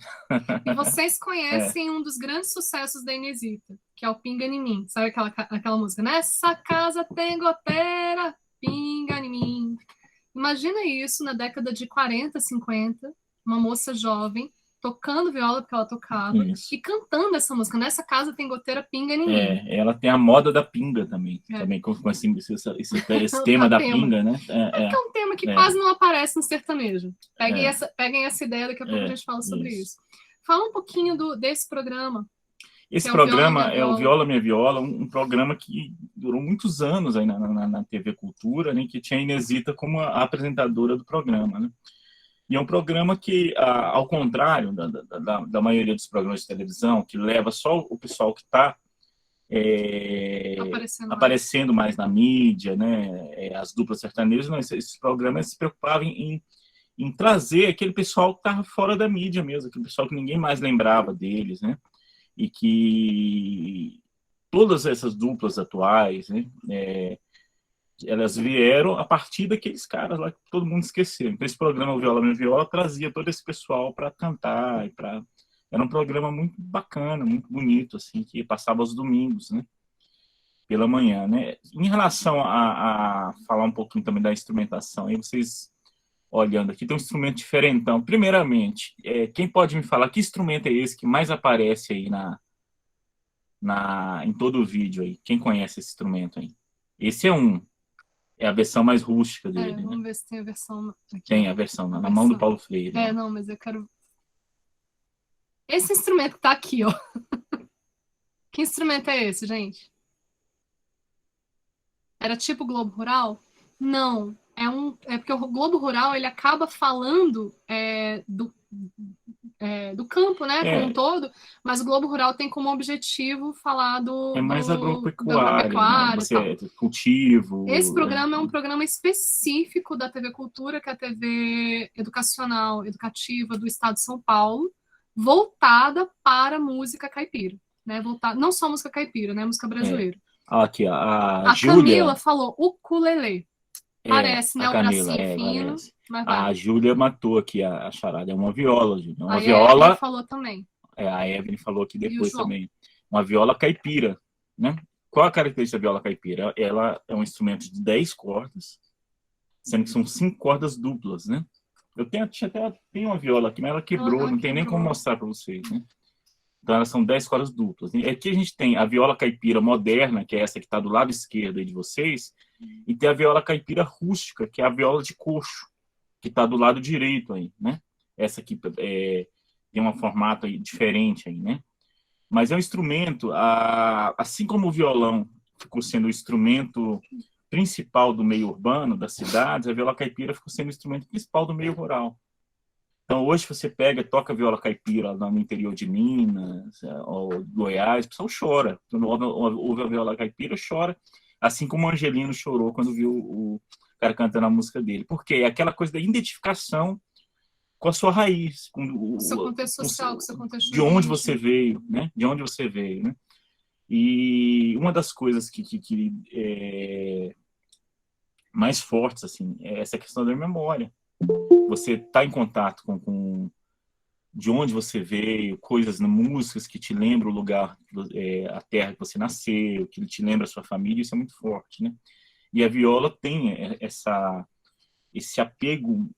E vocês conhecem um dos grandes sucessos da Inesita, que é o Pinga em Mim. Sabe aquela música? Nessa casa tem goteira, pinga em mim. Imagina isso na década de 40, 50, uma moça jovem tocando viola porque ela tocava e cantando essa música. Nessa casa tem goteira, pinga em mim. Ela tem a moda da pinga também. Também com esse tema da pinga, né? Que é um tema que quase não aparece no sertanejo. Peguem essa ideia, daqui a pouco a gente fala sobre isso. Fala um pouquinho desse programa. Esse programa é o Viola Minha Viola, um programa que durou muitos anos aí na TV Cultura, né, que tinha a Inesita como a apresentadora do programa, né? E é um programa que, ao contrário da maioria dos programas de televisão, que leva só o pessoal que está aparecendo mais na mídia, né, as duplas sertanejas, não, esses programas se preocupavam em trazer aquele pessoal que estava fora da mídia mesmo, aquele pessoal que ninguém mais lembrava deles, né? E que todas essas duplas atuais, né, elas vieram a partir daqueles caras lá que todo mundo esqueceu. Então, esse programa O Viola Minha Viola trazia todo esse pessoal para cantar. Era um programa muito bacana, muito bonito, assim, que passava aos domingos, né, pela manhã. Né? Em relação a falar um pouquinho também da instrumentação, aí vocês olhando aqui, tem um instrumento diferente. Então, primeiramente, quem pode me falar que instrumento é esse que mais aparece aí em todo o vídeo aí? Quem conhece esse instrumento aí? Esse é a versão mais rústica dele. Vamos ver se tem a versão aqui. Tem a versão, na mão do Paulo Freire. Não, mas eu quero... Esse instrumento que tá aqui, ó. Que instrumento é esse, gente? Era tipo Globo Rural? Não. É porque o Globo Rural ele acaba falando do campo, né, como um É, todo, mas o Globo Rural tem como objetivo falar é mais do agropecuária, né? agropecuária e tal. Você cultivo. Esse programa é um programa específico da TV Cultura, que é a TV educacional, educativa do Estado de São Paulo, voltada para música caipira, né? Não só música caipira, né? Música É. brasileira. Aqui, a A Camila Júlia, falou ukulele. Parece, a né? O Camila, bracinho fino, parece. mas vai. A Júlia matou aqui a charada, é uma viola, gente. É A uma Evelyn viola, falou também. a Evelyn falou aqui E o depois João. também. Uma viola caipira, né? Qual a característica da viola caipira? Ela é um instrumento de 10 cordas, sendo que são 5 cordas duplas, né? Até tenho uma viola aqui, mas ela quebrou, Ela não tem nem como quebrou. mostrar para vocês, né? Então, elas são 10 cordas duplas. E aqui a gente tem a viola caipira moderna, que é essa que está do lado esquerdo aí de vocês, e tem a viola caipira rústica, que é a viola de coxo, que está do lado direito aí, né? Essa aqui tem um formato aí diferente aí, né? Mas é um instrumento, assim como o violão ficou sendo o instrumento principal do meio urbano, das cidades, a viola caipira ficou sendo o instrumento principal do meio rural. Então, hoje você pega e toca viola caipira no interior de Minas, ou Goiás, o pessoal chora. Quando ouve a viola caipira, chora. Assim como o Angelino chorou quando viu o cara cantando a música dele. Porque é aquela coisa da identificação com a sua raiz, O seu contexto social, com o seu contexto de onde jurídico. você veio, né? De onde você veio, né? E uma das coisas que mais fortes, assim, é essa questão da memória. Você está em contato com de onde você veio, coisas, músicas que te lembram o lugar, a terra que você nasceu, que te lembra a sua família, isso é muito forte, né? E a viola tem esse apego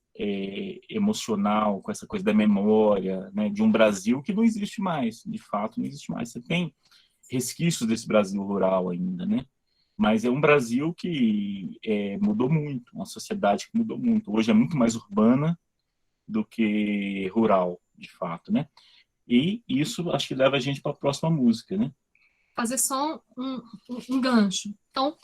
emocional com essa coisa da memória, né? De um Brasil que não existe mais, de fato não existe mais. Você tem resquícios desse Brasil rural ainda, né? Mas é um Brasil que mudou muito, uma sociedade que mudou muito. Hoje é muito mais urbana do que rural, de fato, né? E isso acho que leva a gente para a próxima música, né? Fazer só um gancho. Então,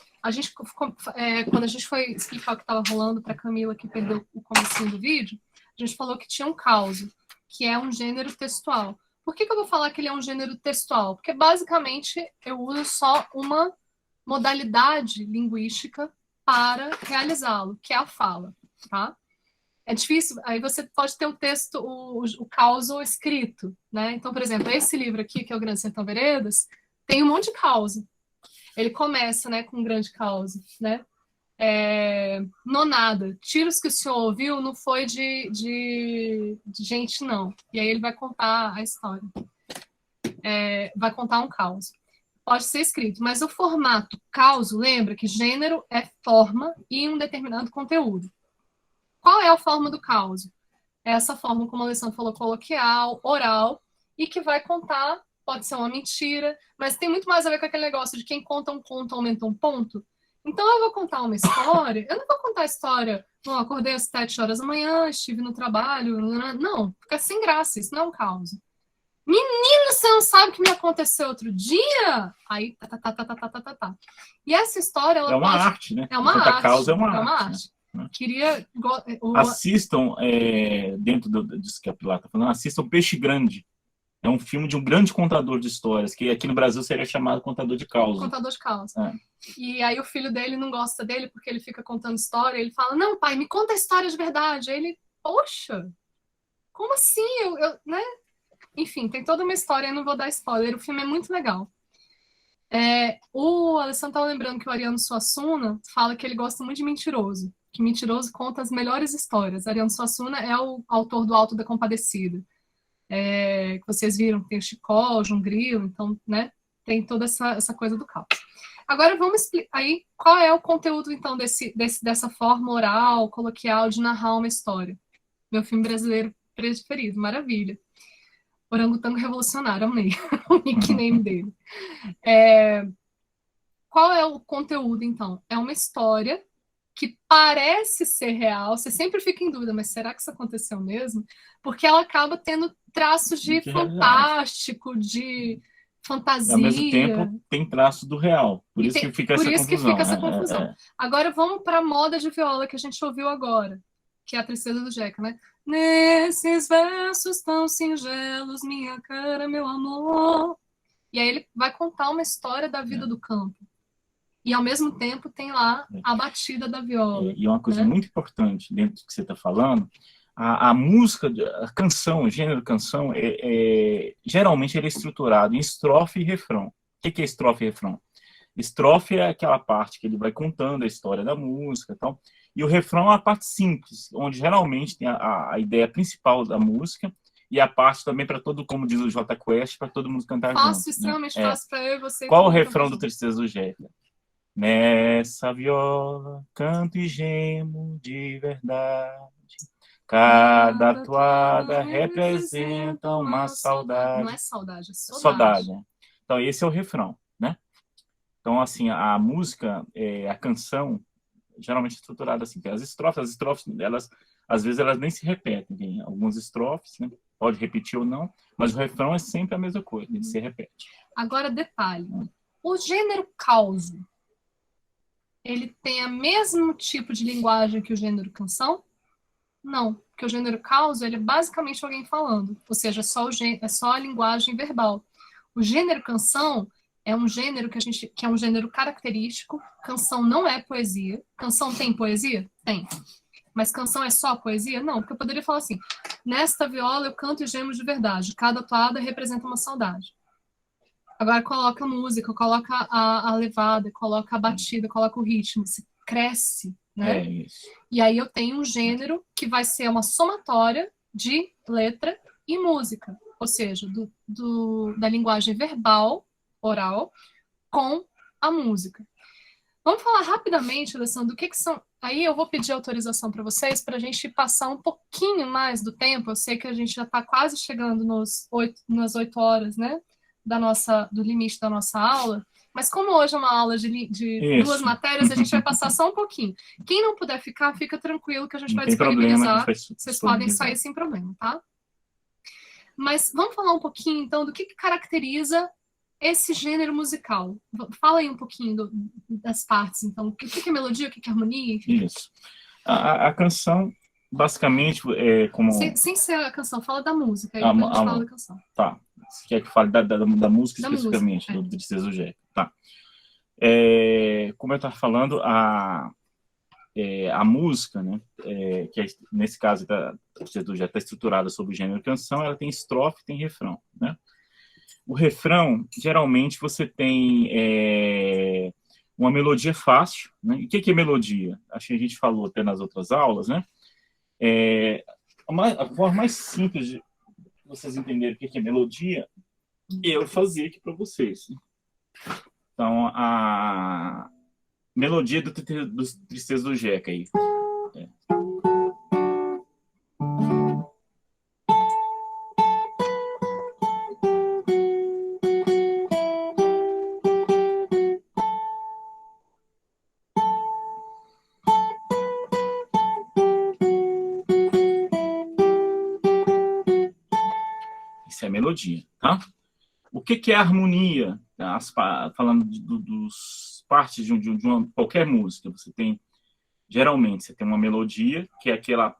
quando a gente foi explicar o que estava rolando para Camila, que perdeu o comecinho do vídeo, a gente falou que tinha um causo, que é um gênero textual. Por que eu vou falar que ele é um gênero textual? Porque, basicamente, eu uso só uma modalidade linguística para realizá-lo, que é a fala, tá? É difícil, aí você pode ter o texto, o causo escrito, né? Então, por exemplo, esse livro aqui, que é o Grande Sertão Veredas, tem um monte de causa. Ele começa, né, com um grande causa, né? Nonada, tiros que o senhor ouviu não foi de gente, não. E aí ele vai contar a história. Vai contar um caos. Pode ser escrito, mas o formato causo, lembra que gênero é forma e um determinado conteúdo. Qual é a forma do caos? É essa forma, como a Alessandra falou, coloquial, oral, e que vai contar, pode ser uma mentira, mas tem muito mais a ver com aquele negócio de quem conta um conto aumenta um ponto. Então eu vou contar uma história, eu não vou contar a história, não, acordei às 7 horas da manhã, estive no trabalho, não, fica sem graça, isso não é um caos. Menino, você não sabe o que me aconteceu outro dia? Aí, tá. E essa história, ela É uma pode... arte, né? É uma Conta arte. causa é uma arte. Né? Queria... Assistam, dentro disso que a Pilar está falando, assistam Peixe Grande. É um filme de um grande contador de histórias, que aqui no Brasil seria chamado contador de causa. Contador de causa. E aí o filho dele não gosta dele porque ele fica contando história. Ele fala, não, pai, me conta a história de verdade. Aí ele, poxa, como assim? Né? Enfim, tem toda uma história, eu não vou dar spoiler. O filme é muito legal. O Alessandro estava lembrando que o Ariano Suassuna fala que ele gosta muito de Mentiroso. Que Mentiroso conta as melhores histórias. Ariano Suassuna é o autor do Alto da Compadecida. Que vocês viram, tem o Chicó, o João Grilo, então, né, tem toda essa coisa do caos. Agora vamos explicar aí qual é o conteúdo, então, dessa forma oral, coloquial, de narrar uma história. Meu filme brasileiro preferido, maravilha. Orangotango Revolucionário, amei o nickname dele. Qual é o conteúdo, então? É uma história que parece ser real, você sempre fica em dúvida, mas será que isso aconteceu mesmo? Porque ela acaba tendo traços de fantástico, de E, ao mesmo fantasia. tempo, tem traço do real. Por E isso que fica por essa isso que confusão. fica essa confusão. Agora vamos para a moda de viola que a gente ouviu agora, que é a Tristeza do Jeca, né? Nesses versos tão singelos, minha cara, meu amor. E aí ele vai contar uma história da vida do campo. E ao mesmo tempo tem lá a batida da viola. E uma coisa né? muito importante dentro do que você está falando, a música, a canção, o gênero canção, geralmente ele é estruturado em estrofe e refrão. O que é estrofe e refrão? Estrofe é aquela parte que ele vai contando a história da música e tal. E o refrão é a parte simples, onde geralmente tem a ideia principal da música e a parte também para todo, como diz o Jota Quest, para todo mundo cantar Fácil, junto. extremamente Né? fácil para eu e você. Qual o refrão do Tristeza do Jeca? Nessa viola canto e gemo de verdade. Cada toada representa uma saudade. Não é saudade, é saudade. Saudade. Né? Então, esse é o refrão, né? Então, assim, a música, a canção, geralmente é estruturada assim. Tem as estrofes, elas, às vezes, elas nem se repetem. Tem algumas estrofes, né? Pode repetir ou não, mas o refrão é sempre a mesma coisa, ele se repete. Agora, detalhe. O gênero causo, ele tem o mesmo tipo de linguagem que o gênero canção? Não, porque o gênero causa ele é basicamente alguém falando, ou seja, é só a linguagem verbal. O gênero canção é um gênero que é um gênero característico. Canção não é poesia. Canção tem poesia? Tem. Mas canção é só poesia? Não, porque eu poderia falar assim: nesta viola eu canto e gemo de verdade. Cada toada representa uma saudade. Agora coloca a música, coloca a levada, coloca a batida, coloca o ritmo. Se cresce, né? Isso. E aí eu tenho um gênero que vai ser uma somatória de letra e música, ou seja, da linguagem verbal, oral, com a música. Vamos falar rapidamente, Alessandro, do que são. Aí eu vou pedir autorização para vocês para a gente passar um pouquinho mais do tempo. Eu sei que a gente já está quase chegando nas 8 horas, né? Do limite da nossa aula. Mas como hoje é uma aula de 2 matérias, a gente vai passar só um pouquinho. Quem não puder ficar, fica tranquilo que a gente vai disponibilizar. Vocês podem sair sem problema, tá? Mas vamos falar um pouquinho, então, do que caracteriza esse gênero musical. Fala aí um pouquinho das partes, então. O que é melodia, o que é harmonia, enfim. Isso. A canção, basicamente, é como... Sem ser a canção, fala da música, aí depois a gente fala da canção. Tá. Você quer que fale da música especificamente, do Tristeza do Jeca. Tá. Como eu estava falando, a música, né, que nesse caso o Tristeza do Jeca está estruturada sobre o gênero canção, ela tem estrofe e tem refrão, né? O refrão, geralmente, você tem uma melodia fácil, né? E o que é melodia? Acho que a gente falou até nas outras aulas, né? A forma mais simples de vocês entenderem o que é melodia, eu fazer aqui para vocês. Então, a melodia do Tristeza do Jeca aí. Isso é melodia, tá? O que é harmonia? Falando dos partes de qualquer música, geralmente você tem uma melodia, que é aquela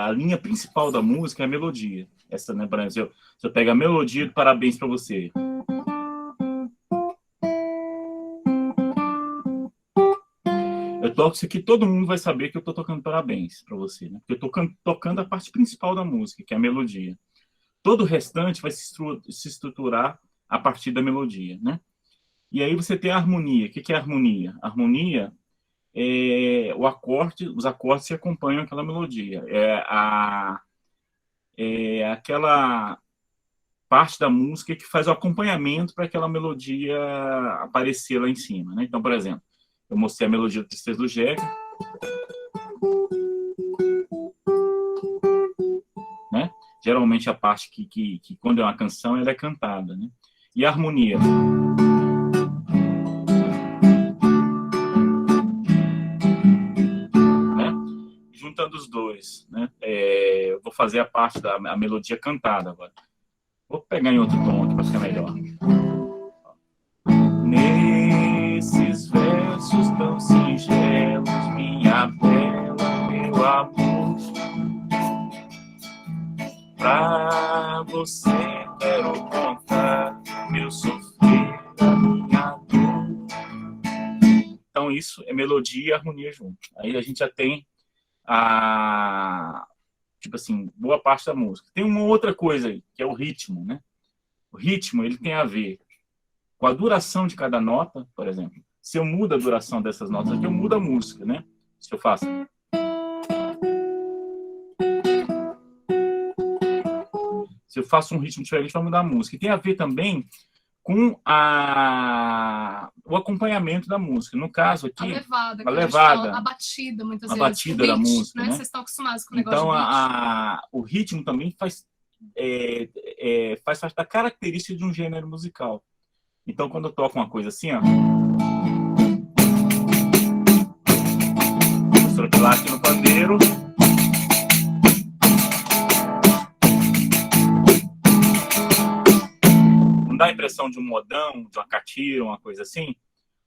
a linha principal da música é a melodia. Essa, né, por exemplo, se eu pego a melodia do Parabéns para Você. Eu toco isso aqui, todo mundo vai saber que eu estou tocando Parabéns para Você, né? Porque eu estou tocando a parte principal da música, que é a melodia. Todo o restante vai se estruturar a partir da melodia, né? E aí você tem a harmonia. O que é a harmonia? A harmonia é os acordes se acompanham aquela melodia. Aquela parte da música que faz o acompanhamento para aquela melodia aparecer lá em cima, né? Então, por exemplo, eu mostrei a melodia do Tristeza do Jeca, né? Geralmente a parte que quando é uma canção, ela é cantada, né? E a harmonia? Né? Juntando os dois, né? Eu vou fazer a parte da melodia cantada agora. Vou pegar em outro tom aqui para ficar melhor. Nesses versos tão singelos, minha bela, meu amor, pra você quero contar meu sofrer, a minha dor. Então isso é melodia e harmonia junto. Aí a gente já tem tipo assim, boa parte da música. Tem uma outra coisa aí, que é o ritmo, né? O ritmo, ele tem a ver com a duração de cada nota, por exemplo. Se eu mudo a duração dessas notas aqui, eu mudo a música, né? Se eu faço... Se eu faço um ritmo diferente, vai mudar a música. E tem a ver também com o acompanhamento da música. No caso aqui, a levada, fala, a batida, muitas vezes. A batida da música, né? Vocês estão acostumados com o negócio então, de beat. O ritmo também faz parte da característica de um gênero musical. Então, quando eu toco uma coisa assim, ó... Vou estropilar aqui no pandeiro... Dá a impressão de um modão, de uma catira, uma coisa assim,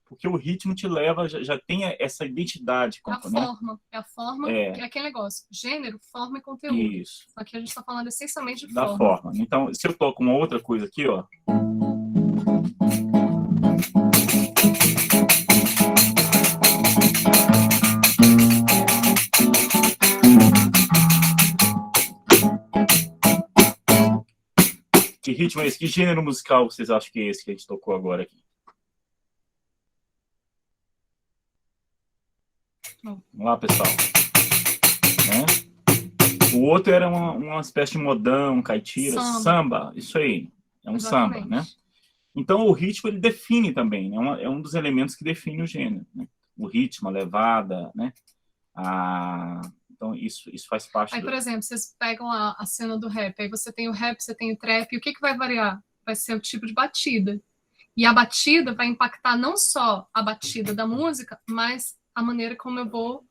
porque o ritmo te leva, já tem essa identidade. É a forma, é aquele negócio, gênero, forma e conteúdo. Isso. Aqui a gente está falando essencialmente de da forma. Então, se eu toco uma outra coisa aqui, ó... Que ritmo é esse? Que gênero musical vocês acham que é esse que a gente tocou agora aqui? Vamos lá, pessoal. Né? O outro era uma espécie de modão, caipira, samba. Isso aí. É um samba, né? Então, o ritmo, ele define também, né? É um dos elementos que define o gênero, né? O ritmo, a levada, né? Então, isso faz parte... Aí, por exemplo, vocês pegam a cena do rap, aí você tem o rap, você tem o trap, e o que vai variar? Vai ser o tipo de batida. E a batida vai impactar não só a batida da música, mas a maneira como eu vou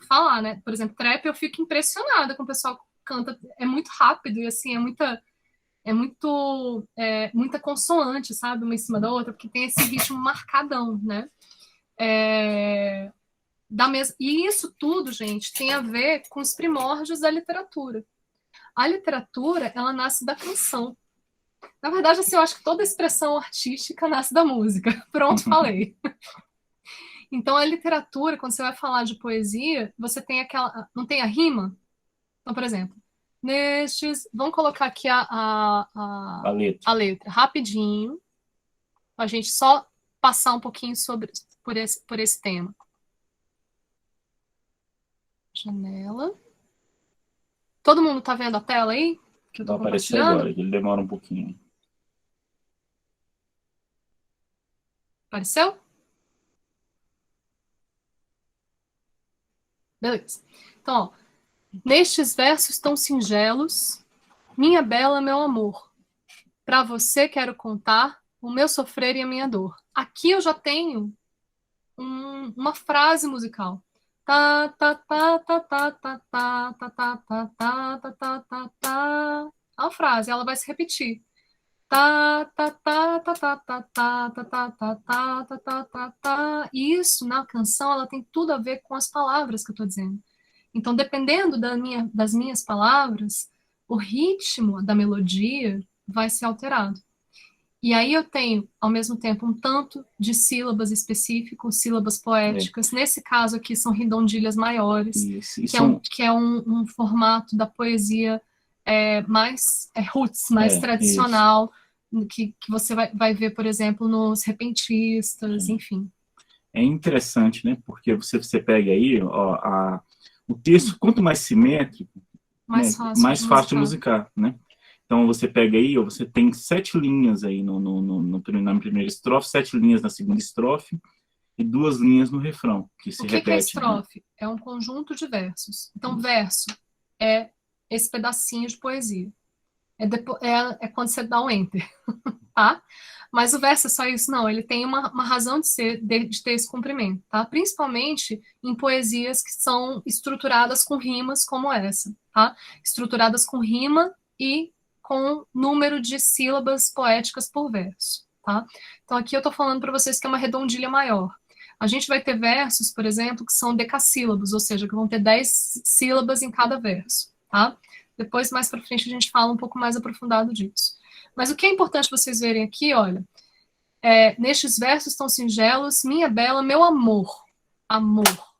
falar, né? Por exemplo, trap, eu fico impressionada com o pessoal que canta, é muito rápido, e assim, muita consoante, sabe? Uma em cima da outra, porque tem esse ritmo marcadão, né? E isso tudo, gente, tem a ver com os primórdios da literatura. A literatura, ela nasce da canção. Na verdade, assim, eu acho que toda expressão artística nasce da música. Pronto, falei. Então, a literatura, quando você vai falar de poesia, você tem aquela... Não tem a rima? Então, por exemplo, vamos colocar aqui a letra rapidinho, para a gente só passar um pouquinho por esse tema. Janela. Todo mundo tá vendo a tela aí? Que eu tô compartilhando? Agora, ele demora um pouquinho. Apareceu? Beleza. Então, ó, nestes versos tão singelos, minha bela, meu amor, pra você quero contar o meu sofrer e a minha dor. Aqui eu já tenho uma frase musical. Tá, tá, tá, tá, tá, tá, tá, tá, tá, tá, tá, tá, tá, tá, tá. A frase, ela vai se repetir. Tá, tá, tá, tá, tá, tá, tá, tá, tá, tá, tá, tá, tá, tá, tá. E isso, na canção, ela tem tudo a ver com as palavras que eu tô dizendo. Então, dependendo das minhas palavras, o ritmo da melodia vai ser alterado. E aí eu tenho, ao mesmo tempo, um tanto de sílabas específicas, sílabas poéticas. Nesse caso aqui são redondilhas maiores, que é um formato da poesia mais roots, mais tradicional, que você vai ver, por exemplo, nos repentistas, enfim. É interessante, né? Porque você pega aí, ó, o texto, quanto mais simétrico, mais fácil de musicar, né? Então, você pega aí, você tem 7 linhas aí na primeira estrofe, 7 linhas na segunda estrofe e 2 linhas no refrão, que se repete. O que é estrofe? Né? É um conjunto de versos. Então, verso é esse pedacinho de poesia. É quando você dá um enter, tá? Mas o verso é só isso? Não, ele tem uma razão de ser, de ter esse comprimento, tá? Principalmente em poesias que são estruturadas com rimas como essa, tá? Estruturadas com rima e com número de sílabas poéticas por verso, tá? Então aqui eu estou falando para vocês que é uma redondilha maior. A gente vai ter versos, por exemplo, que são decassílabos, ou seja, que vão ter 10 sílabas em cada verso, tá? Depois, mais para frente, a gente fala um pouco mais aprofundado disso. Mas o que é importante vocês verem aqui, olha, nestes versos tão singelos, minha bela, meu amor, amor.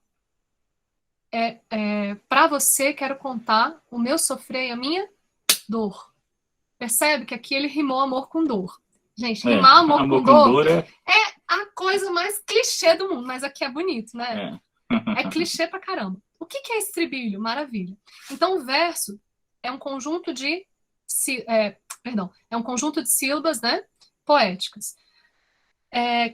Para você, quero contar o meu sofrer e a minha dor. Percebe que aqui ele rimou amor com dor. Gente, rimar amor com dor é a coisa mais clichê do mundo, mas aqui é bonito, né? É clichê pra caramba. O que é estribilho? Maravilha. Então, o verso é um conjunto de é um conjunto de sílabas, né, poéticas,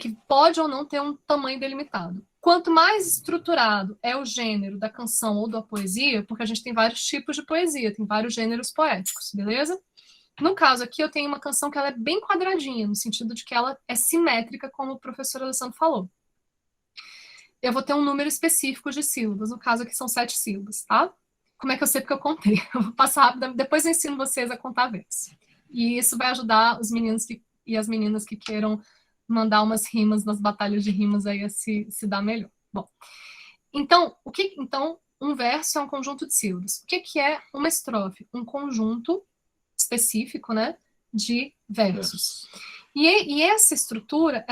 que pode ou não ter um tamanho delimitado. Quanto mais estruturado é o gênero da canção ou da poesia, porque a gente tem vários tipos de poesia, tem vários gêneros poéticos, beleza? No caso aqui, eu tenho uma canção que ela é bem quadradinha, no sentido de que ela é simétrica, como o professor Alessandro falou. Eu vou ter um número específico de sílabas, no caso aqui são 7 sílabas, tá? Como é que eu sei? Porque eu contei. Eu vou passar rápido, depois eu ensino vocês a contar verso. E isso vai ajudar os meninos e as meninas que queiram mandar umas rimas nas batalhas de rimas aí a se dar melhor. Bom, então, um verso é um conjunto de sílabas. O que é uma estrofe? Um conjunto específico, né, de versos. E essa estrutura,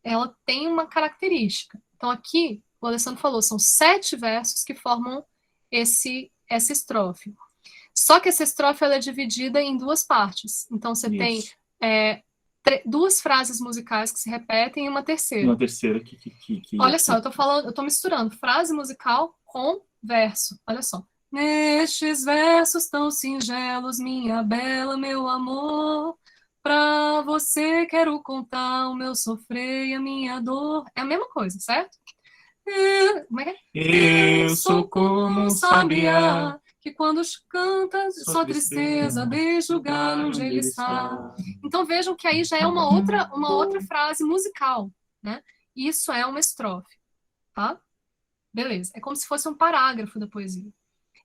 ela tem uma característica. Então, aqui, o Alessandro falou, são 7 versos que formam essa estrofe. Só que essa estrofe ela é dividida em 2 partes. Então, você tem 2 frases musicais que se repetem e uma terceira. Uma terceira que Olha só, eu tô misturando frase musical com verso. Olha só. Nestes versos tão singelos, minha bela, meu amor, pra você quero contar o meu sofrer e a minha dor. É a mesma coisa, certo? Como é que é? Eu sou como um sabiá, que quando canta sua tristeza, deixa o galho onde ele está. Então vejam que aí já é uma outra frase musical, né? Isso é uma estrofe, tá? Beleza. É como se fosse um parágrafo da poesia.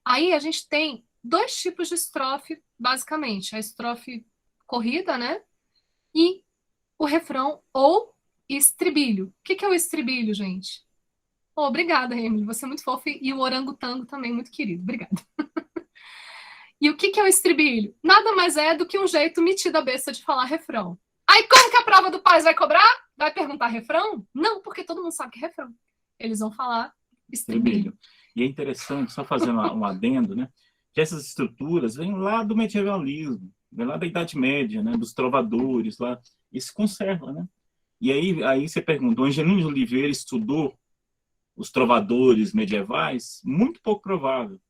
Aí a gente tem 2 tipos de estrofe, basicamente. A estrofe corrida, né? E o refrão ou estribilho. O que é o estribilho, gente? Oh, obrigada, Emily. Você é muito fofa e o orangotango também muito querido. Obrigada. E o que é o estribilho? Nada mais é do que um jeito metido a besta de falar refrão. Aí como que a prova do Paz vai cobrar? Vai perguntar refrão? Não, porque todo mundo sabe que é refrão. Eles vão falar estribilho. E é interessante, só fazendo um adendo, né, que essas estruturas vêm lá do medievalismo, vêm lá da Idade Média, né, dos trovadores, lá, e se conserva, né? E aí você pergunta, o Angelino de Oliveira estudou os trovadores medievais? Muito pouco provável.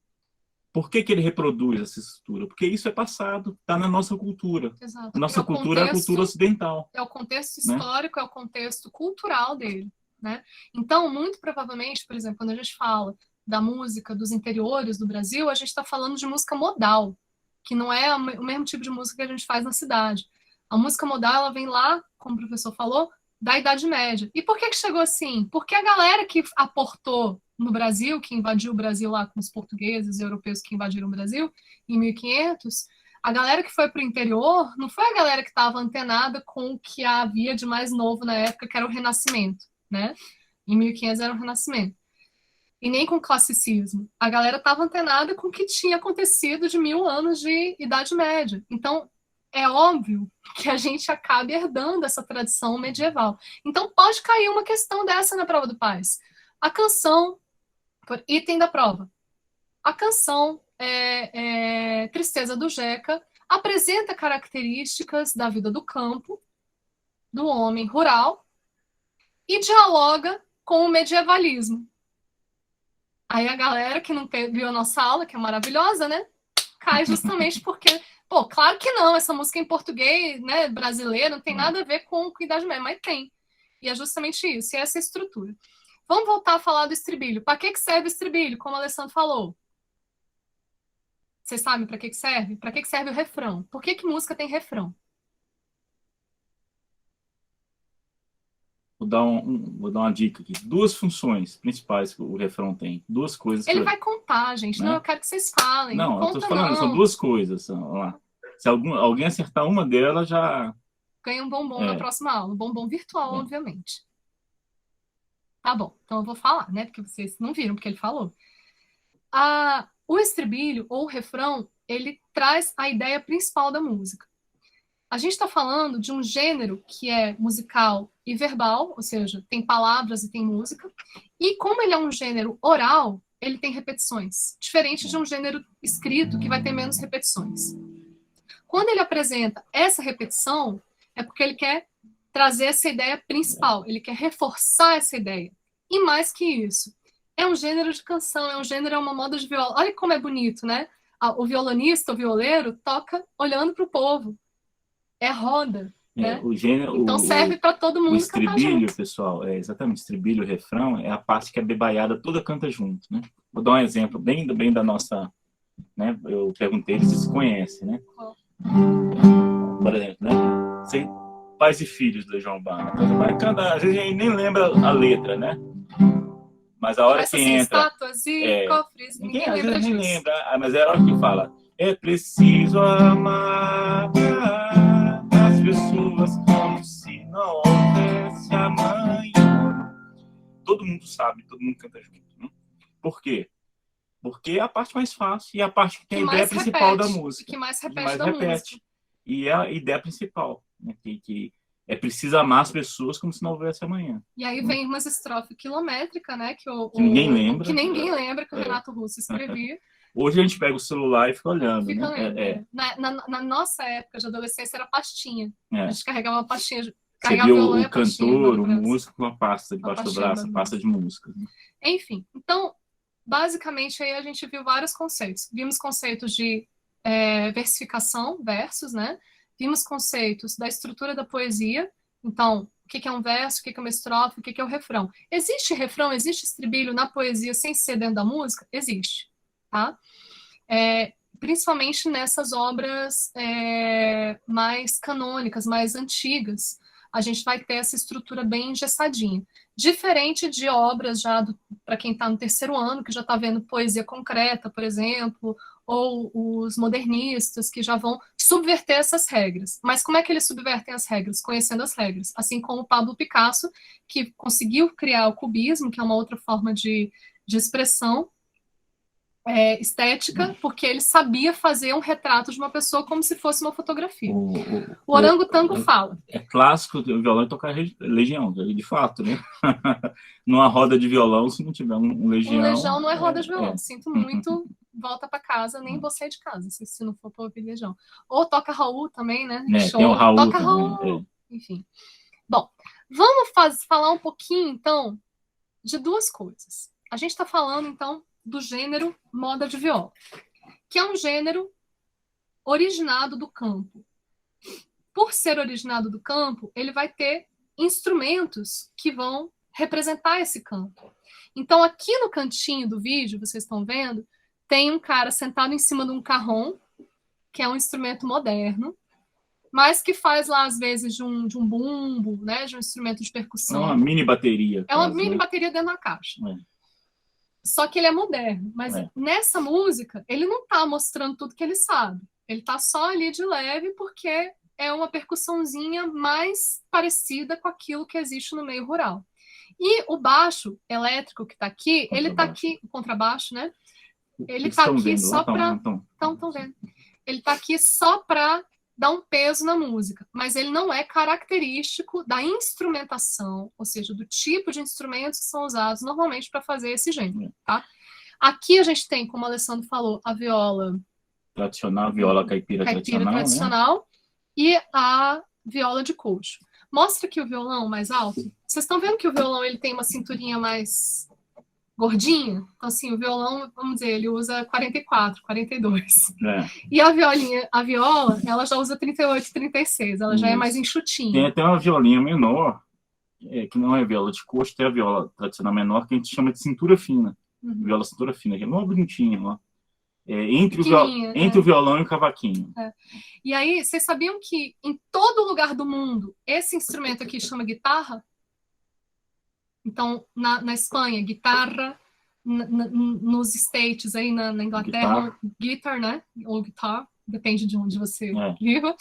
Por que ele reproduz essa estrutura? Porque isso é passado, está na nossa cultura. Exato. A nossa cultura é a cultura ocidental. É o contexto histórico, né? É o contexto cultural dele, né? Então, muito provavelmente, por exemplo, quando a gente fala da música dos interiores do Brasil, a gente está falando de música modal, que não é o mesmo tipo de música que a gente faz na cidade. A música modal, ela vem lá, como o professor falou, da Idade Média. E por que chegou assim? Porque a galera que aportou no Brasil, que invadiu o Brasil lá com os portugueses e europeus que invadiram o Brasil em 1500, a galera que foi para o interior não foi a galera que estava antenada com o que havia de mais novo na época, que era o Renascimento, né? Em 1500 era o Renascimento. E nem com o classicismo. A galera estava antenada com o que tinha acontecido de 1000 anos de Idade Média. Então, é óbvio que a gente acaba herdando essa tradição medieval. Então, pode cair uma questão dessa na prova do Paz. A canção, por item da prova, a canção Tristeza do Jeca apresenta características da vida do campo, do homem rural, e dialoga com o medievalismo. Aí a galera que não viu a nossa aula, que é maravilhosa, né? Cai justamente porque... Pô, claro que não, essa música em português, né, brasileira, não tem nada a ver com Idade Média, mas tem. E é justamente isso, e essa estrutura. Vamos voltar a falar do estribilho. Para que serve o estribilho, como o Alessandro falou? Vocês sabem para que serve? Para que serve o refrão? Por que música tem refrão? Vou dar uma dica aqui. 2 funções principais que o refrão tem. 2 coisas. Ele vai contar, gente. Né? Não, eu quero que vocês falem. Não, eu tô falando, não. são 2 coisas. Vamos lá. Se alguém acertar uma delas, já... Ganha um bombom na próxima aula. Um bombom virtual, obviamente. Tá bom, então eu vou falar, né? Porque vocês não viram, porque ele falou. O estribilho, ou o refrão, ele traz a ideia principal da música. A gente está falando de um gênero que é musical e verbal, ou seja, tem palavras e tem música. E como ele é um gênero oral, ele tem repetições, diferente de um gênero escrito, que vai ter menos repetições. Quando ele apresenta essa repetição, é porque ele quer trazer essa ideia principal, ele quer reforçar essa ideia. E mais que isso, é um gênero de canção, é uma moda de viola. Olha como é bonito, né? O violonista, o violeiro, toca olhando para o povo. É roda, né? O gênero, então serve para todo mundo o estribilho, cantar junto. pessoal, exatamente, estribilho, refrão, é a parte que a bebaiada toda canta junto, né? Vou dar um exemplo bem da nossa, né? Eu perguntei se conhecem, né? Por exemplo, né? Pais e filhos do Legião Urbana. Às vezes a gente nem lembra a letra, né? Mas a hora que assim, entra... estátuas e cofres, ninguém às lembra vezes disso. nem lembra, mas é a hora que fala: é preciso amar as pessoas como se não houvesse amanhã. Todo mundo sabe, todo mundo canta junto. Né? Por quê? Porque é a parte mais fácil e a parte que tem a ideia principal da música. Que mais repete da música. E é a ideia principal, né? Que é preciso amar as pessoas como se não houvesse amanhã. E aí vem umas estrofes quilométricas, né? Que ninguém lembra. Que ninguém lembra, que o Renato Russo escrevia. Hoje a gente pega o celular e fica olhando. Na nossa época de adolescência era pastinha. A gente carregava uma pastinha. Você viu o cantor, o músico com uma pasta debaixo do braço, a pasta de música. Né? Enfim, então, basicamente aí a gente viu vários conceitos. Vimos conceitos de versificação, versos, né? Vimos conceitos da estrutura da poesia. Então, o que é um verso, o que é uma estrofe, o que é o refrão. Existe refrão, existe estribilho na poesia sem ser dentro da música? Existe, tá? Principalmente nessas obras mais canônicas, mais antigas, a gente vai ter essa estrutura bem engessadinha. Diferente de obras já para quem está no terceiro ano, que já está vendo poesia concreta, por exemplo, ou os modernistas, que já vão subverter essas regras. Mas como é que eles subvertem as regras? Conhecendo as regras. Assim como o Pablo Picasso, que conseguiu criar o cubismo, que é uma outra forma de expressão estética, porque ele sabia fazer um retrato de uma pessoa como se fosse uma fotografia. O orangotango fala. É clássico o violão tocar Legião, de fato, né? Numa roda de violão, se não tiver um Legião... Um Legião não é roda de violão. Sinto muito, volta para casa, nem vou sair de casa, se não for para ouvir Legião. Ou toca Raul também, né? Show. Tem o Raul toca também, Raul. Enfim. Bom, vamos falar um pouquinho, então, de duas coisas. A gente está falando, então, do gênero moda de viola, que é um gênero originado do campo. Por ser originado do campo, ele vai ter instrumentos que vão representar esse campo. Então, aqui no cantinho do vídeo, vocês estão vendo, tem um cara sentado em cima de um carrom, que é um instrumento moderno, mas que faz lá, às vezes, de um bumbo, né, de um instrumento de percussão. É uma mini bateria. É uma mini bateria dentro da caixa. Só que ele é moderno. Mas nessa música, ele não está mostrando tudo que ele sabe. Ele está só ali de leve porque é uma percussãozinha mais parecida com aquilo que existe no meio rural. E o baixo elétrico que está aqui, ele está aqui, o contrabaixo, né? Ele está aqui só para... Estão vendo. Ele está aqui só para dar um peso na música, mas ele não é característico da instrumentação, ou seja, do tipo de instrumentos que são usados normalmente para fazer esse gênero, tá? Aqui a gente tem, como o Alessandro falou, a viola tradicional, viola caipira tradicional, né? E a viola de coxo. Mostra aqui o violão mais alto. Vocês estão vendo que o violão ele tem uma cinturinha mais gordinha? Então, assim, o violão, vamos dizer, ele usa 44, 42. E a viola, ela já usa 38, 36. Ela já é mais enxutinha. Tem até uma violinha menor, que não é viola de coxo, tem a viola tradicional menor, que a gente chama de cintura fina. Viola cintura fina, que é uma bonitinha, ó. Entre o violão e o cavaquinho. E aí, vocês sabiam que em todo lugar do mundo, esse instrumento aqui chama guitarra? Então, na Espanha, guitarra, nos States, aí na Inglaterra, guitar, né? Ou guitar. depende de onde você É. viva.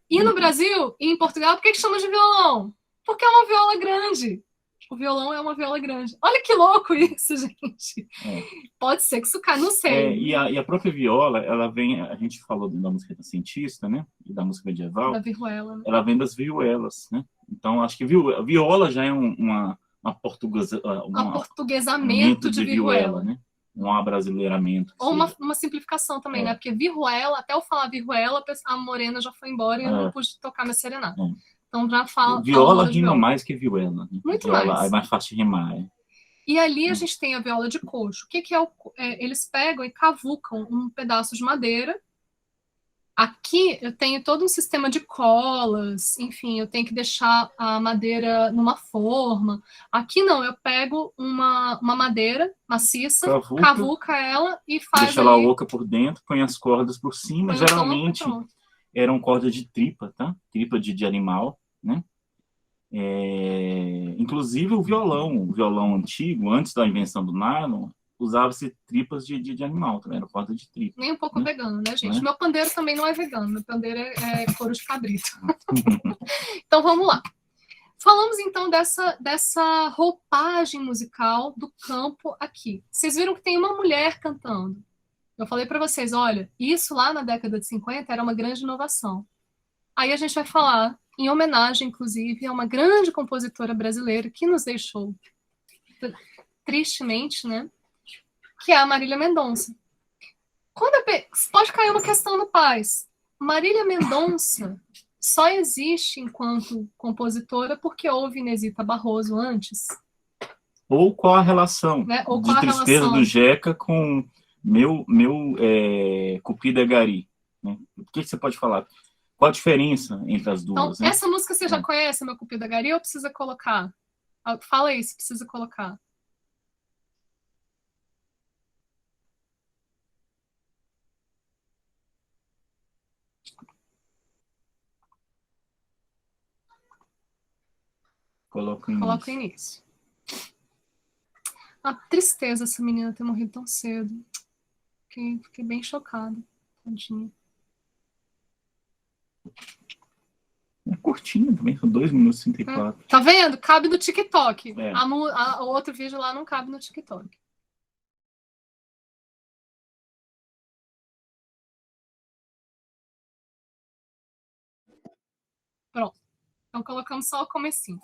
E no Brasil e em Portugal, por que chama de violão? Porque é uma viola grande. O violão é uma viola grande. Olha que louco isso, gente. Pode ser que isso caia, não sei. E a própria viola, ela vem, a gente falou da música renascentista, né? E da música medieval. Da vihuela, né? Ela vem das vihuelas, né? Então, acho que viola já é um aportuguesamento de vihuela, né? Um abrasileiramento. Ou uma simplificação também, né? Porque vihuela, até eu falar vihuela, a morena já foi embora e eu não pude tocar minha serenata. Então já fala. Viola rima mais que vihuela. Né? Muito viola, mais. É mais fácil de rimar. E ali a gente tem a viola de coxo. O que é eles pegam e cavucam um pedaço de madeira. Aqui eu tenho todo um sistema de colas, enfim, eu tenho que deixar a madeira numa forma. Aqui não, eu pego uma madeira maciça, cavuca ela e faz. Deixa ela oca por dentro, põe as cordas por cima. Geralmente eram cordas de tripa, tá? Tripa de animal, né? Inclusive o violão antigo, antes da invenção do nylon, usava-se tripas de animal, também era corda de tripa. Nem um pouco vegano, né, gente? Meu pandeiro também não é vegano, meu pandeiro é couro de cabrito. Então vamos lá. Falamos então dessa roupagem musical do campo aqui. Vocês viram que tem uma mulher cantando. Eu falei para vocês, olha, isso lá na década de 50 era uma grande inovação. Aí a gente vai falar, em homenagem, inclusive, a uma grande compositora brasileira que nos deixou tristemente, né? Que é a Marília Mendonça. Pode cair uma questão no Paz. Marília Mendonça só existe enquanto compositora porque houve Inesita Barroso antes? Ou qual a relação de Tristeza do Jeca com meu Cupido é Gari? Né? O que você pode falar? Qual a diferença entre as duas? Então, essa música você já conhece, meu Cupido é Gari, ou precisa colocar? Fala aí se precisa colocar. Coloca o início. A tristeza essa menina ter morrido tão cedo. Fiquei bem chocada. Tadinha. É curtinho também, são 2 minutos e 34. Tá vendo? Cabe no TikTok. O outro vídeo lá não cabe no TikTok. Pronto. Então colocamos só o comecinho.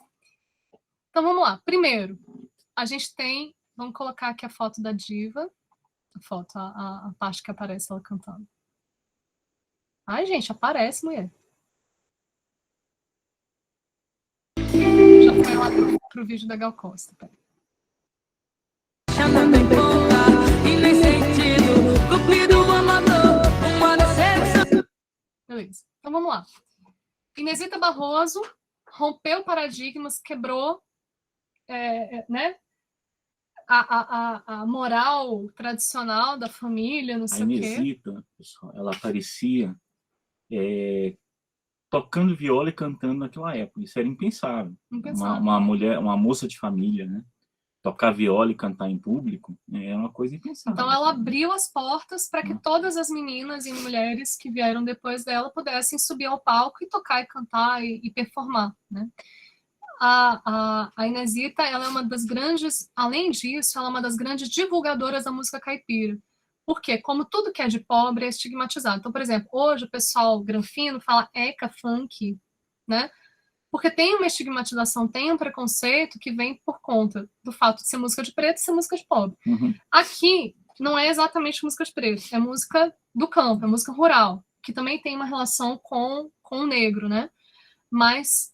Então vamos lá. Primeiro, a gente tem... Vamos colocar aqui a foto da diva. A parte que aparece ela cantando. Ai, gente, aparece, mulher. Já foi lá pro vídeo da Gal Costa. Pera. Beleza. Então vamos lá. Inesita Barroso rompeu paradigmas, quebrou né, a moral tradicional da família, não sei o quê. A Inesita, pessoal, ela aparecia tocando viola e cantando naquela época. Isso era impensável. Uma mulher, uma moça de família, né? Tocar viola e cantar em público é uma coisa impensável. Então ela abriu as portas para que todas as meninas e mulheres que vieram depois dela pudessem subir ao palco e tocar e cantar e performar, né? A Inesita, ela é uma das grandes, além disso, ela é uma das grandes divulgadoras da música caipira. Porque, como tudo que é de pobre é estigmatizado. Então, por exemplo, hoje o pessoal granfino fala eca funk, né? Porque tem uma estigmatização, tem um preconceito que vem por conta do fato de ser música de preto e ser música de pobre. Aqui não é exatamente música de preto, é música do campo, é música rural, que também tem uma relação com o negro, né? Mas,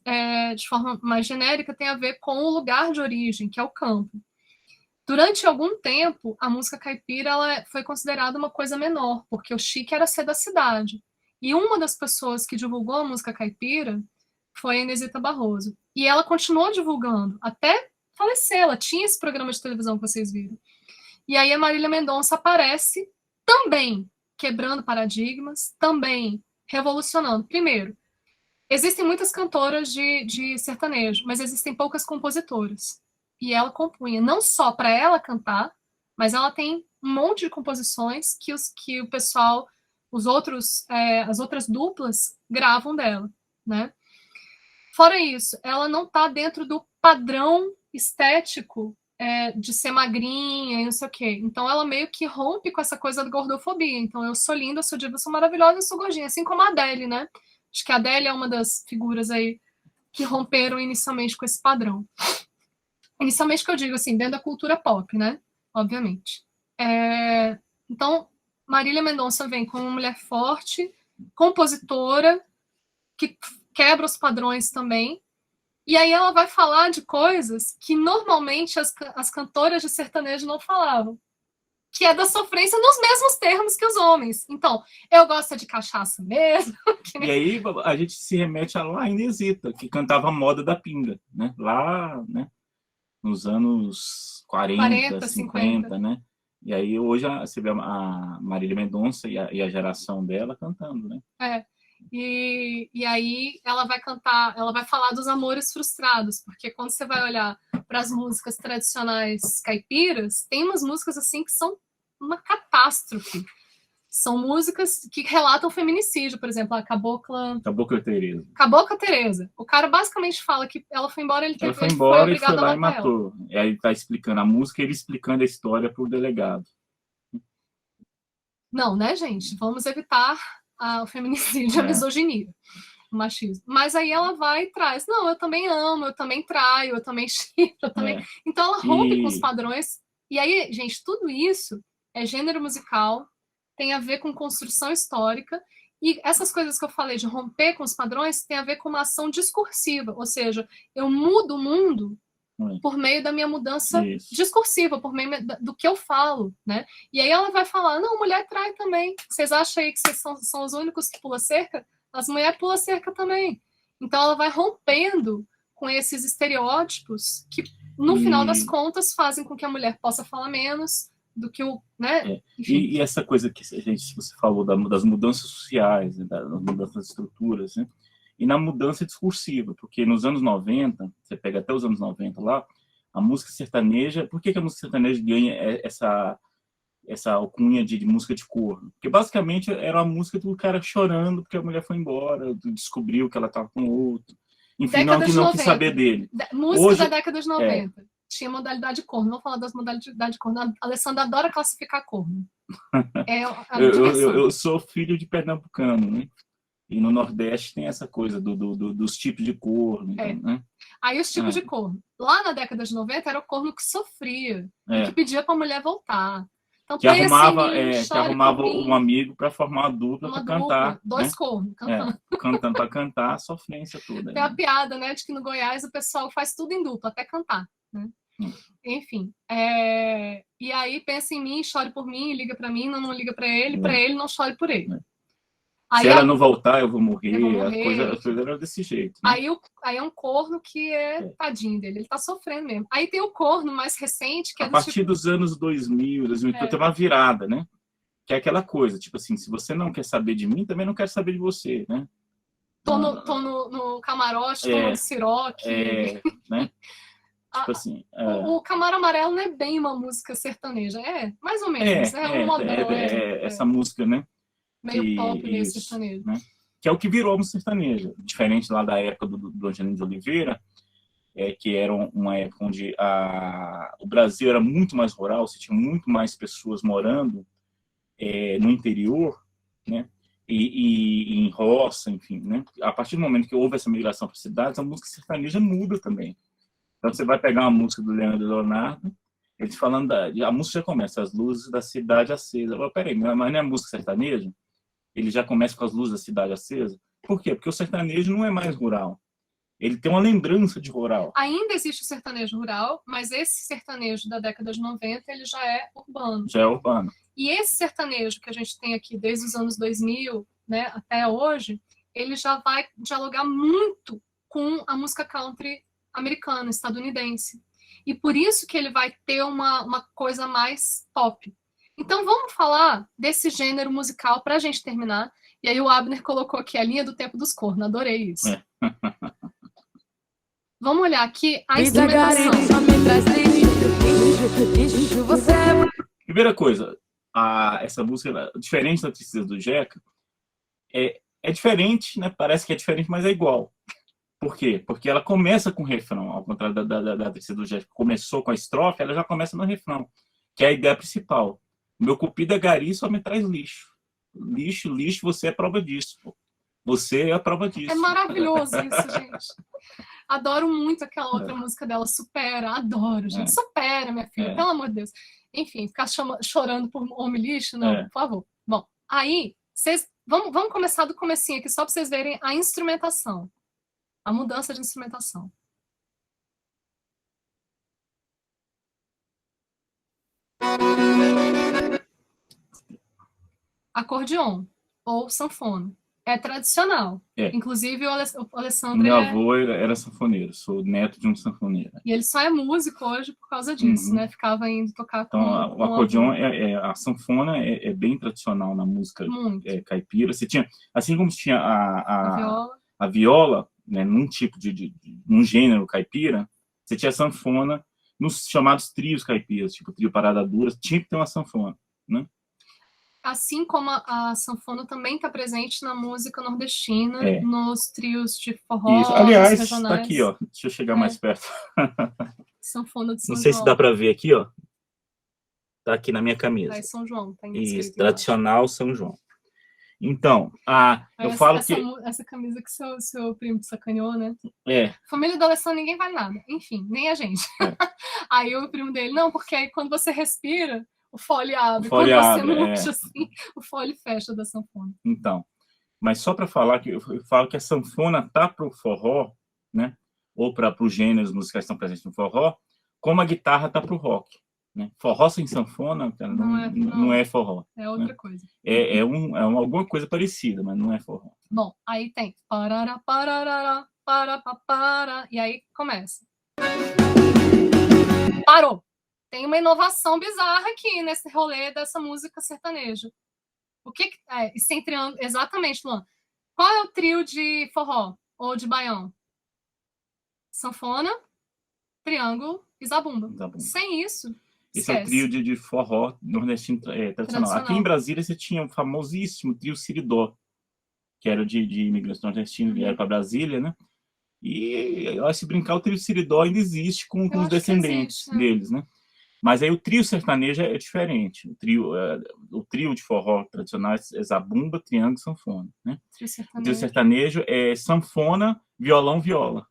de forma mais genérica, tem a ver com o lugar de origem, que é o campo. Durante algum tempo, a música caipira ela foi considerada uma coisa menor, porque o chique era ser da cidade. E uma das pessoas que divulgou a música caipira foi a Inesita Barroso. E ela continuou divulgando, até falecer. Ela tinha esse programa de televisão que vocês viram. E aí a Marília Mendonça aparece também quebrando paradigmas, também revolucionando. Primeiro, existem muitas cantoras de sertanejo, mas existem poucas compositoras. E ela compunha não só para ela cantar, mas ela tem um monte de composições que o pessoal as outras duplas gravam dela, né? Fora isso, ela não está dentro do padrão estético de ser magrinha e não sei o quê. Então ela meio que rompe com essa coisa da gordofobia. Então eu sou linda, eu sou diva, eu sou maravilhosa, eu sou gordinha. Assim como a Adele, né? Acho que a Adele é uma das figuras aí que romperam inicialmente com esse padrão. Inicialmente que eu digo assim, dentro da cultura pop, né? Obviamente. Então, Marília Mendonça vem como uma mulher forte, compositora, que quebra os padrões também. E aí ela vai falar de coisas que normalmente as cantoras de sertanejo não falavam, que é da sofrência nos mesmos termos que os homens. Então, eu gosto de cachaça mesmo. E aí a gente se remete a lá Inesita, que cantava a moda da pinga, né? Lá, né? Nos anos 40, 50, né? E aí hoje você vê a Marília Mendonça e a geração dela cantando, né? E aí ela vai cantar, ela vai falar dos amores frustrados, porque quando você vai olhar para as músicas tradicionais caipiras, tem umas músicas assim que são uma catástrofe. São músicas que relatam feminicídio, por exemplo, a Cabocla Tereza. Cabocla Tereza. O cara basicamente fala que ela foi embora, ele foi embora e foi lá e matou. Ela. E aí tá explicando a música e ele explicando a história pro delegado. Não, né, gente? Vamos evitar o feminicídio, a misoginia, o machismo. Mas aí ela vai e traz, não, eu também amo, eu também traio, eu também chifro, eu também... Então ela rompe com os padrões. E aí, gente, tudo isso é gênero musical, tem a ver com construção histórica, e essas coisas que eu falei de romper com os padrões tem a ver com uma ação discursiva, ou seja, eu mudo o mundo por meio da minha mudança discursiva, por meio do que eu falo, né? E aí ela vai falar, não, mulher trai também. Vocês acham aí que vocês são os únicos que pulam cerca? As mulheres pulam cerca também. Então ela vai rompendo com esses estereótipos que, no final das contas, fazem com que a mulher possa falar menos do que o... né? E essa coisa que você falou das mudanças sociais, né? Das mudanças de estruturas, né? E na mudança discursiva, porque nos anos 90, você pega até os anos 90 lá, a música sertaneja, por que a música sertaneja ganha essa alcunha de música de corno? Porque basicamente era a música do cara chorando porque a mulher foi embora, descobriu que ela estava com outro, enfim, não quis saber dele. Música hoje, da década de 90. Tinha modalidade de corno, não vou falar das modalidades de corno, a Alessandra adora classificar corno. Eu sou filho de pernambucano, né? E no Nordeste tem essa coisa dos tipos de corno. Então, né? Aí os tipos de corno. Lá na década de 90 era o corno que sofria, que pedia para a mulher voltar. Então, que arrumava um amigo para formar uma dupla para cantar. Dois cornos cantando. Cantando para cantar a sofrência toda. Tem a piada, né, de que no Goiás o pessoal faz tudo em dupla, até cantar. Né? Enfim. E aí pensa em mim, chore por mim, liga para mim, não liga para ele, não chore por ele. Se ela não voltar, eu vou morrer. A coisa era desse jeito. Né? Aí é um corno que tadinho dele, ele tá sofrendo mesmo. Aí tem o corno mais recente, que é a partir dos anos 2000 tem uma virada, né? Que é aquela coisa, tipo assim, se você não quer saber de mim, também não quero saber de você, né? Tô no camarote, tô no siroque. Né? Tipo assim, o Camaro Amarelo não é bem uma música sertaneja, mais ou menos, um modelo. Essa música, né? Meio pop, meio sertanejo. Né? Que é o que virou a música sertaneja. Diferente lá da época do Angelino de Oliveira, que era uma época onde o Brasil era muito mais rural, você tinha muito mais pessoas morando no interior, né? E em roça, enfim. Né? A partir do momento que houve essa migração para as cidades, a música sertaneja muda também. Então você vai pegar uma música do Leandro e Leonardo, eles falando a música já começa, as luzes da cidade acesa. Peraí, mas não é música sertaneja? Ele já começa com as luzes da cidade acesa. Por quê? Porque o sertanejo não é mais rural. Ele tem uma lembrança de rural. Ainda existe o sertanejo rural, mas esse sertanejo da década de 90, ele já é urbano. Já é urbano. E esse sertanejo que a gente tem aqui desde os anos 2000, né, até hoje, ele já vai dialogar muito com a música country americana, estadunidense. E por isso que ele vai ter uma coisa mais pop. Então vamos falar desse gênero musical para a gente terminar. E aí o Abner colocou aqui a linha do tempo dos cornos. Adorei isso. Vamos olhar aqui a instrumentação. Primeira coisa, essa música, diferente da Tristeza do Jeca, é diferente, né? Parece que é diferente, mas é igual. Por quê? Porque ela começa com o refrão, ao contrário da Tristeza do Jeca, que começou com a estrofe, ela já começa no refrão, que é a ideia principal. Meu cupido é gari, só me traz lixo. Lixo, lixo, você é prova disso. Pô. Você é a prova disso. É maravilhoso isso, gente. Adoro muito aquela outra música dela, Supera. Adoro, gente. Supera, minha filha, pelo amor de Deus. Enfim, ficar chorando por homem lixo, não, por favor. Bom, aí, vamos começar do comecinho aqui, só para vocês verem a instrumentação. A mudança de instrumentação. Acordeon ou sanfona. É tradicional. Inclusive, o Alessandro... Meu avô era sanfoneiro, sou neto de um sanfoneiro. E ele só é músico hoje por causa disso, né? Ficava indo tocar com o acordeon, a sanfona é bem tradicional na música caipira. Você tinha, assim como tinha a viola, né, num tipo num gênero caipira, você tinha a sanfona nos chamados trios caipiras, tipo trio Parada Dura, tinha que ter uma sanfona, né? Assim como a sanfona também está presente na música nordestina, nos trios de forró. Isso. Aliás, está aqui, ó. Deixa eu chegar mais perto. Sanfona de São João. Não sei se dá para ver aqui, ó. Tá aqui na minha camisa. Tá, São João, tá isso, tradicional São João. Então, eu falo que... Essa camisa que seu primo sacaneou, né? A família do Alessandro ninguém vai nada. Enfim, nem a gente. Aí o primo dele, não, porque aí quando você respira, o fole abre. Quando você murcha assim, o fole fecha da sanfona. Então, mas só para falar que eu falo que a sanfona tá para o forró, né? Ou para os gêneros musicais que estão presentes no forró, como a guitarra tá para o rock. Né? Forró sem sanfona não é forró. É outra coisa. É alguma coisa parecida, mas não é forró. Bom, aí tem parará, parará, para, e aí começa. Parou. Tem uma inovação bizarra aqui nesse rolê dessa música sertaneja. O que é? E sem triângulo, exatamente, Luan. Qual é o trio de forró ou de baião? Sanfona, triângulo e zabumba. Sem isso, esse é o trio de forró nordestino tradicional. Aqui em Brasília você tinha o famosíssimo trio Siridó, que era de imigrantes nordestinos que vieram para Brasília, né? E se brincar, o trio Siridó ainda existe com os descendentes deles, né? Mas aí o trio sertanejo é diferente. O trio de forró tradicional é zabumba, triângulo e sanfona, né? O trio sertanejo é sanfona, violão, viola.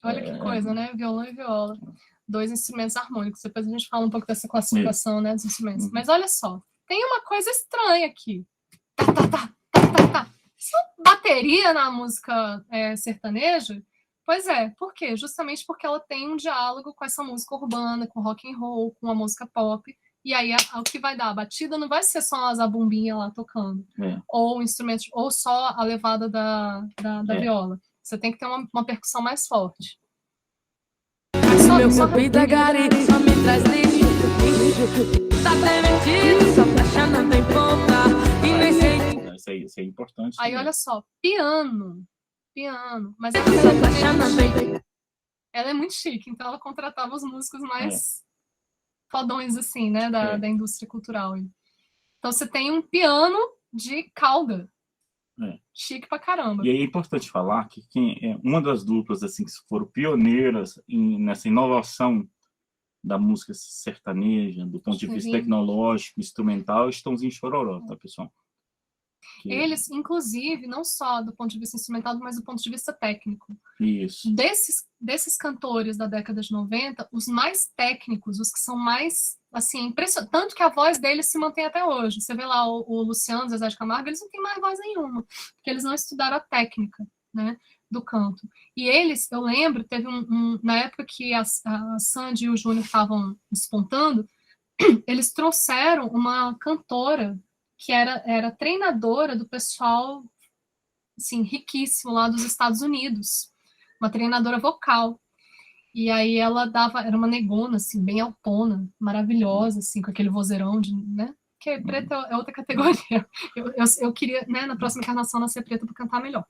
Olha que coisa, né? Violão e viola. 2 instrumentos harmônicos. Depois a gente fala um pouco dessa classificação, né, dos instrumentos. Mas olha só, tem uma coisa estranha aqui. Isso bateria na música sertaneja? Pois é, por quê? Justamente porque ela tem um diálogo com essa música urbana, com rock and roll, com a música pop. E aí o que vai dar? A batida não vai ser só a zabumbinha lá tocando, ou instrumento, ou só a levada da viola. Você tem que ter uma percussão mais forte. Meu cupido é gari, só me traz lixo. Tá demitido, só flecha não tem ponta. E nem sei. Isso é importante. Aí olha só, piano. Mas ela é muito chique, então ela contratava os músicos mais fodões, assim, né, da indústria cultural. Então você tem um piano de cauda. Chique pra caramba. E aí é importante falar que uma das duplas assim, que foram pioneiras nessa inovação da música sertaneja, do ponto de vista tecnológico, instrumental, Estãozinho Chororó, tá, pessoal? Eles, inclusive, não só do ponto de vista instrumental, mas do ponto de vista técnico. Isso. Desses cantores da década de 90, os mais técnicos, os que são mais, assim, impressionantes, tanto que a voz deles se mantém até hoje. Você vê lá o Luciano, Zezé de Camargo, eles não têm mais voz nenhuma, porque eles não estudaram a técnica, né, do canto. E eles, eu lembro, teve na época que a Sandy e o Júnior estavam despontando, eles trouxeram uma cantora que era treinadora do pessoal, assim, riquíssimo lá dos Estados Unidos, uma treinadora vocal. E aí ela era uma negona, assim, bem altona, maravilhosa, assim, com aquele vozeirão, né? Porque preta é outra categoria. Eu queria, né, na próxima encarnação, nascer preta para cantar melhor.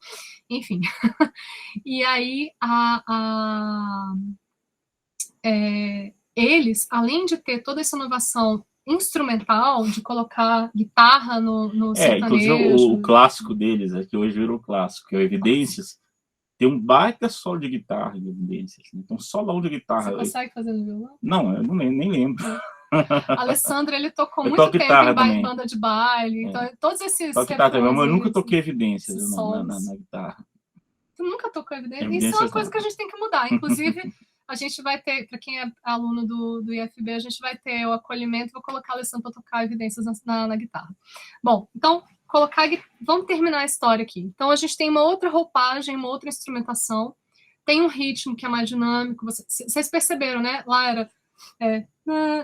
Enfim. E aí eles, além de ter toda essa inovação instrumental, de colocar guitarra no Inclusive sertanejo. o clássico deles, que hoje virou clássico, que é o Evidências, tem um baita solo de guitarra de Evidências. Então, solão de guitarra. Você consegue fazer no violão? Não, eu nem lembro. Alessandro, ele tocou eu muito toco tempo guitarra em também. banda de baile, então todos esses Toco guitarra também, mas eu nunca refrões, toquei Evidências esses na guitarra. Tu nunca tocou Evidências? Isso é Evidências uma coisa não. que a gente tem que mudar. Inclusive, a gente vai ter, para quem é aluno do IFB, a gente vai ter o acolhimento, vou colocar a Alessandra para tocar Evidências na guitarra. Bom, então, vamos terminar a história aqui. Então, a gente tem uma outra roupagem, uma outra instrumentação, tem um ritmo que é mais dinâmico, vocês perceberam, né? Lá era...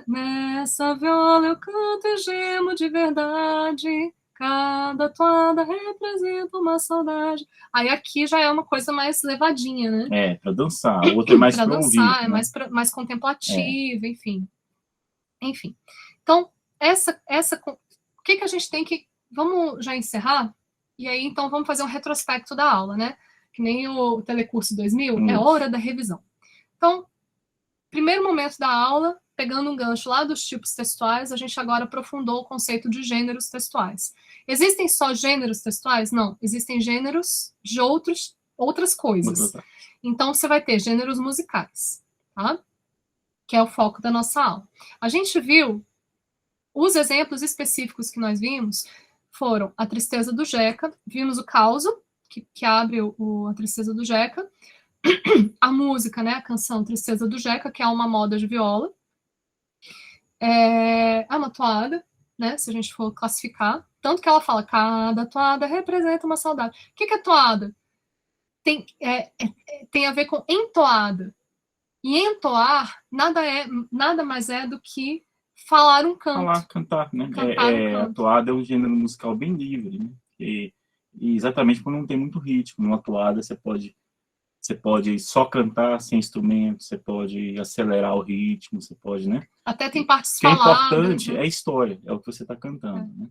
nessa viola eu canto e gemo de verdade, cada toada representa uma saudade. Aí aqui já é uma coisa mais levadinha, né? Para dançar. O outro é mais para dançar, ouvir, é mais contemplativa, enfim. Então, o que a gente tem que... Vamos já encerrar? E aí, então, vamos fazer um retrospecto da aula, né? Que nem o Telecurso 2000, é hora da revisão. Então, primeiro momento da aula, pegando um gancho lá dos tipos textuais, a gente agora aprofundou o conceito de gêneros textuais. Existem só gêneros textuais? Não. Existem gêneros de outras coisas. Então, você vai ter gêneros musicais, tá? Que é o foco da nossa aula. A gente viu, os exemplos específicos que nós vimos foram a Tristeza do Jeca, vimos o causo, que abre a Tristeza do Jeca, a música, né, a canção Tristeza do Jeca, que é uma moda de viola, é uma toada, né, se a gente for classificar, tanto que ela fala, cada toada representa uma saudade. O que é toada? Tem a ver com entoada, e entoar nada mais é do que falar um canto. Cantar, né? Cantar um canto. A toada é um gênero musical bem livre, né? E exatamente por não ter muito ritmo. Numa toada você pode só cantar sem instrumento, você pode acelerar o ritmo, você pode, né? Até tem partes faladas. O que é importante, né? é a história, é o que você está cantando, né?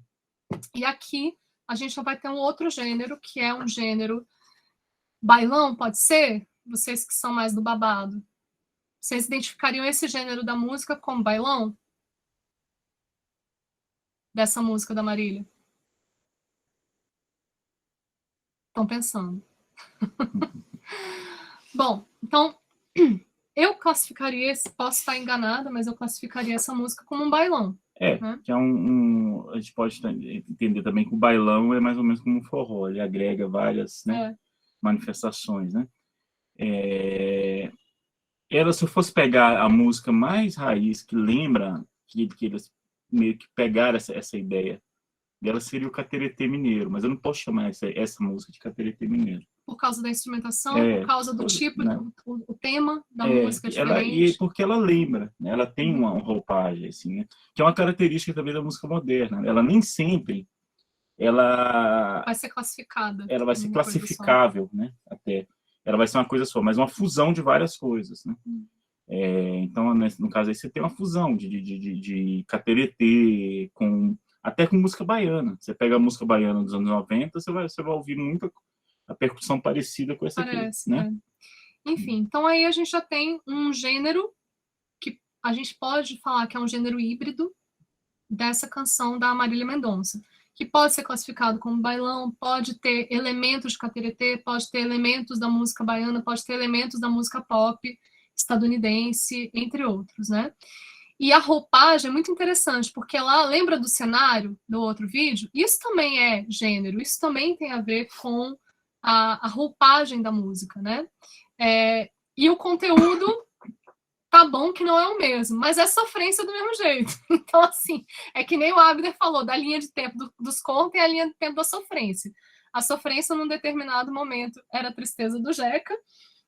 E aqui a gente já vai ter um outro gênero, que é um gênero bailão, pode ser? Vocês que são mais do babado. Vocês identificariam esse gênero da música como bailão? Dessa música da Marília? Estão pensando. Bom, então, eu classificaria, posso estar enganada, mas eu classificaria essa música como um bailão. Né? Que é a gente pode entender também que o bailão é mais ou menos como um forró, ele agrega várias, né, manifestações, né? Se eu fosse pegar a música mais raiz, que lembra que eles meio que pegaram essa ideia dela, seria o Cateretê Mineiro, mas eu não posso chamar essa música de Cateretê Mineiro. Por causa da instrumentação, por causa do tipo, né? o tema da música diferente. Porque ela lembra, né? Ela tem uma roupagem, assim, né? Que é uma característica também da música moderna. Ela nem sempre vai ser classificada. Ela vai ser classificável, né? Até. Ela vai ser uma coisa só, mas uma fusão de várias coisas, né? Então, no caso aí, você tem uma fusão de cateretê até com música baiana. Você pega a música baiana dos anos 90, você vai ouvir muita a percussão parecida com essa aqui, né? Enfim, então aí a gente já tem um gênero que a gente pode falar que é um gênero híbrido dessa canção da Marília Mendonça, que pode ser classificado como bailão, pode ter elementos de cateretê, pode ter elementos da música baiana, pode ter elementos da música pop estadunidense, entre outros, né? E a roupagem é muito interessante, porque lá, lembra do cenário do outro vídeo? Isso também é gênero, isso também tem a ver com a roupagem da música, né? E o conteúdo, tá bom que não é o mesmo, mas é sofrência do mesmo jeito. Então, assim, é que nem o Abner falou, da linha de tempo dos contos e a linha de tempo da sofrência. A sofrência, num determinado momento, era a tristeza do Jeca,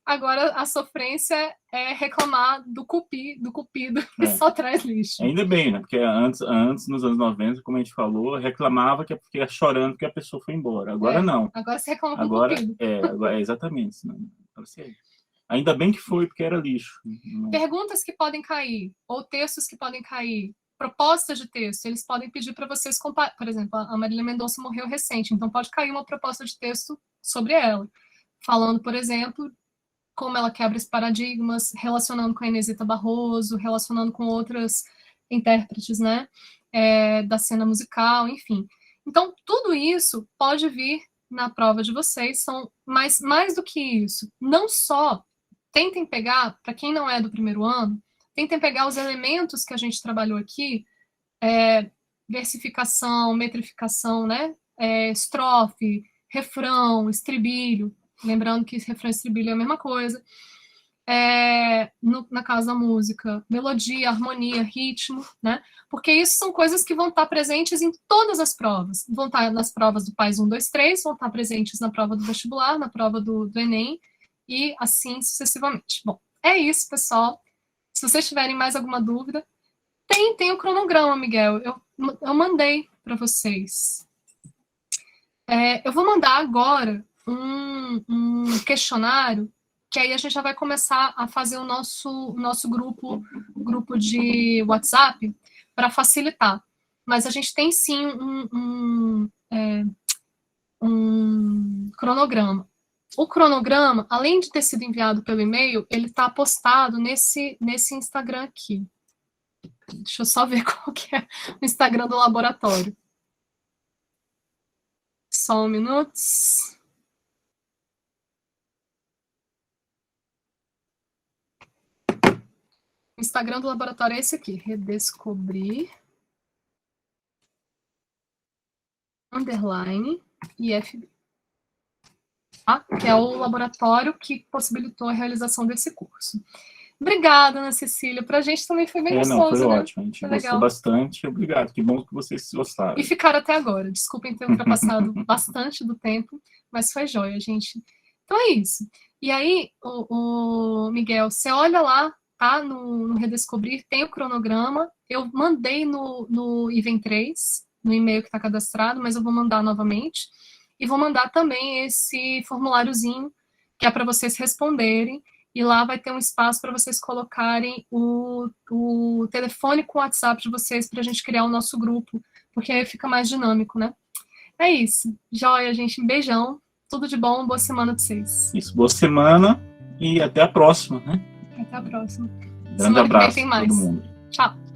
agora a sofrência é reclamar do cupido que só traz lixo. Ainda bem, né? Porque antes, nos anos 90, como a gente falou, reclamava que ia chorando que a pessoa foi embora. Agora não. Agora você reclama com o cupido. Agora, exatamente. Ainda bem que foi, porque era lixo. Perguntas que podem cair, ou textos que podem cair, propostas de texto, eles podem pedir para vocês compararem. Por exemplo, a Marília Mendonça morreu recente, então pode cair uma proposta de texto sobre ela. Falando, por exemplo, como ela quebra esses paradigmas, relacionando com a Inesita Barroso, relacionando com outras intérpretes, né, da cena musical, enfim. Então, tudo isso pode vir na prova de vocês, são mais do que isso. Não só tentem pegar, para quem não é do primeiro ano, tentem pegar os elementos que a gente trabalhou aqui, versificação, metrificação, né, estrofe, refrão, estribilho, lembrando que refrão e estribilho é a mesma coisa, na casa da música, melodia, harmonia, ritmo, né? Porque isso são coisas que vão estar presentes em todas as provas. Vão estar nas provas do PAS 1, 2, 3, vão estar presentes na prova do vestibular, na prova do Enem, e assim sucessivamente. Bom, é isso, pessoal. Se vocês tiverem mais alguma dúvida, tem o cronograma, Miguel. Eu mandei para vocês. Eu vou mandar agora um questionário, que aí a gente já vai começar a fazer o nosso grupo de WhatsApp para facilitar. Mas a gente tem sim um cronograma. O cronograma, além de ter sido enviado pelo e-mail, ele está postado nesse Instagram aqui. Deixa eu só ver qual que é o Instagram do laboratório. Só um minuto. O Instagram do laboratório é esse aqui, Redescobrir _IFB. Tá? Que é o laboratório que possibilitou a realização desse curso. Obrigada, Ana Cecília. Pra gente também foi bem gostoso, não, foi né? ótimo. A gente gostou bastante. Obrigado. Que bom que vocês gostaram. E ficaram até agora. Desculpem ter ultrapassado bastante do tempo, mas foi jóia, gente. Então é isso. E aí, o Miguel, você olha lá, tá? No Redescobrir, tem o cronograma. Eu mandei no Ivem 3, no e-mail que está cadastrado, mas eu vou mandar novamente. E vou mandar também esse formuláriozinho, que é para vocês responderem. E lá vai ter um espaço para vocês colocarem o telefone com o WhatsApp de vocês para a gente criar o nosso grupo, porque aí fica mais dinâmico, né? É isso. Joia, gente. Um beijão. Tudo de bom. Boa semana para vocês. Isso, boa semana e até a próxima, né? Até a próxima. Grande abraço a todo mundo. Tchau.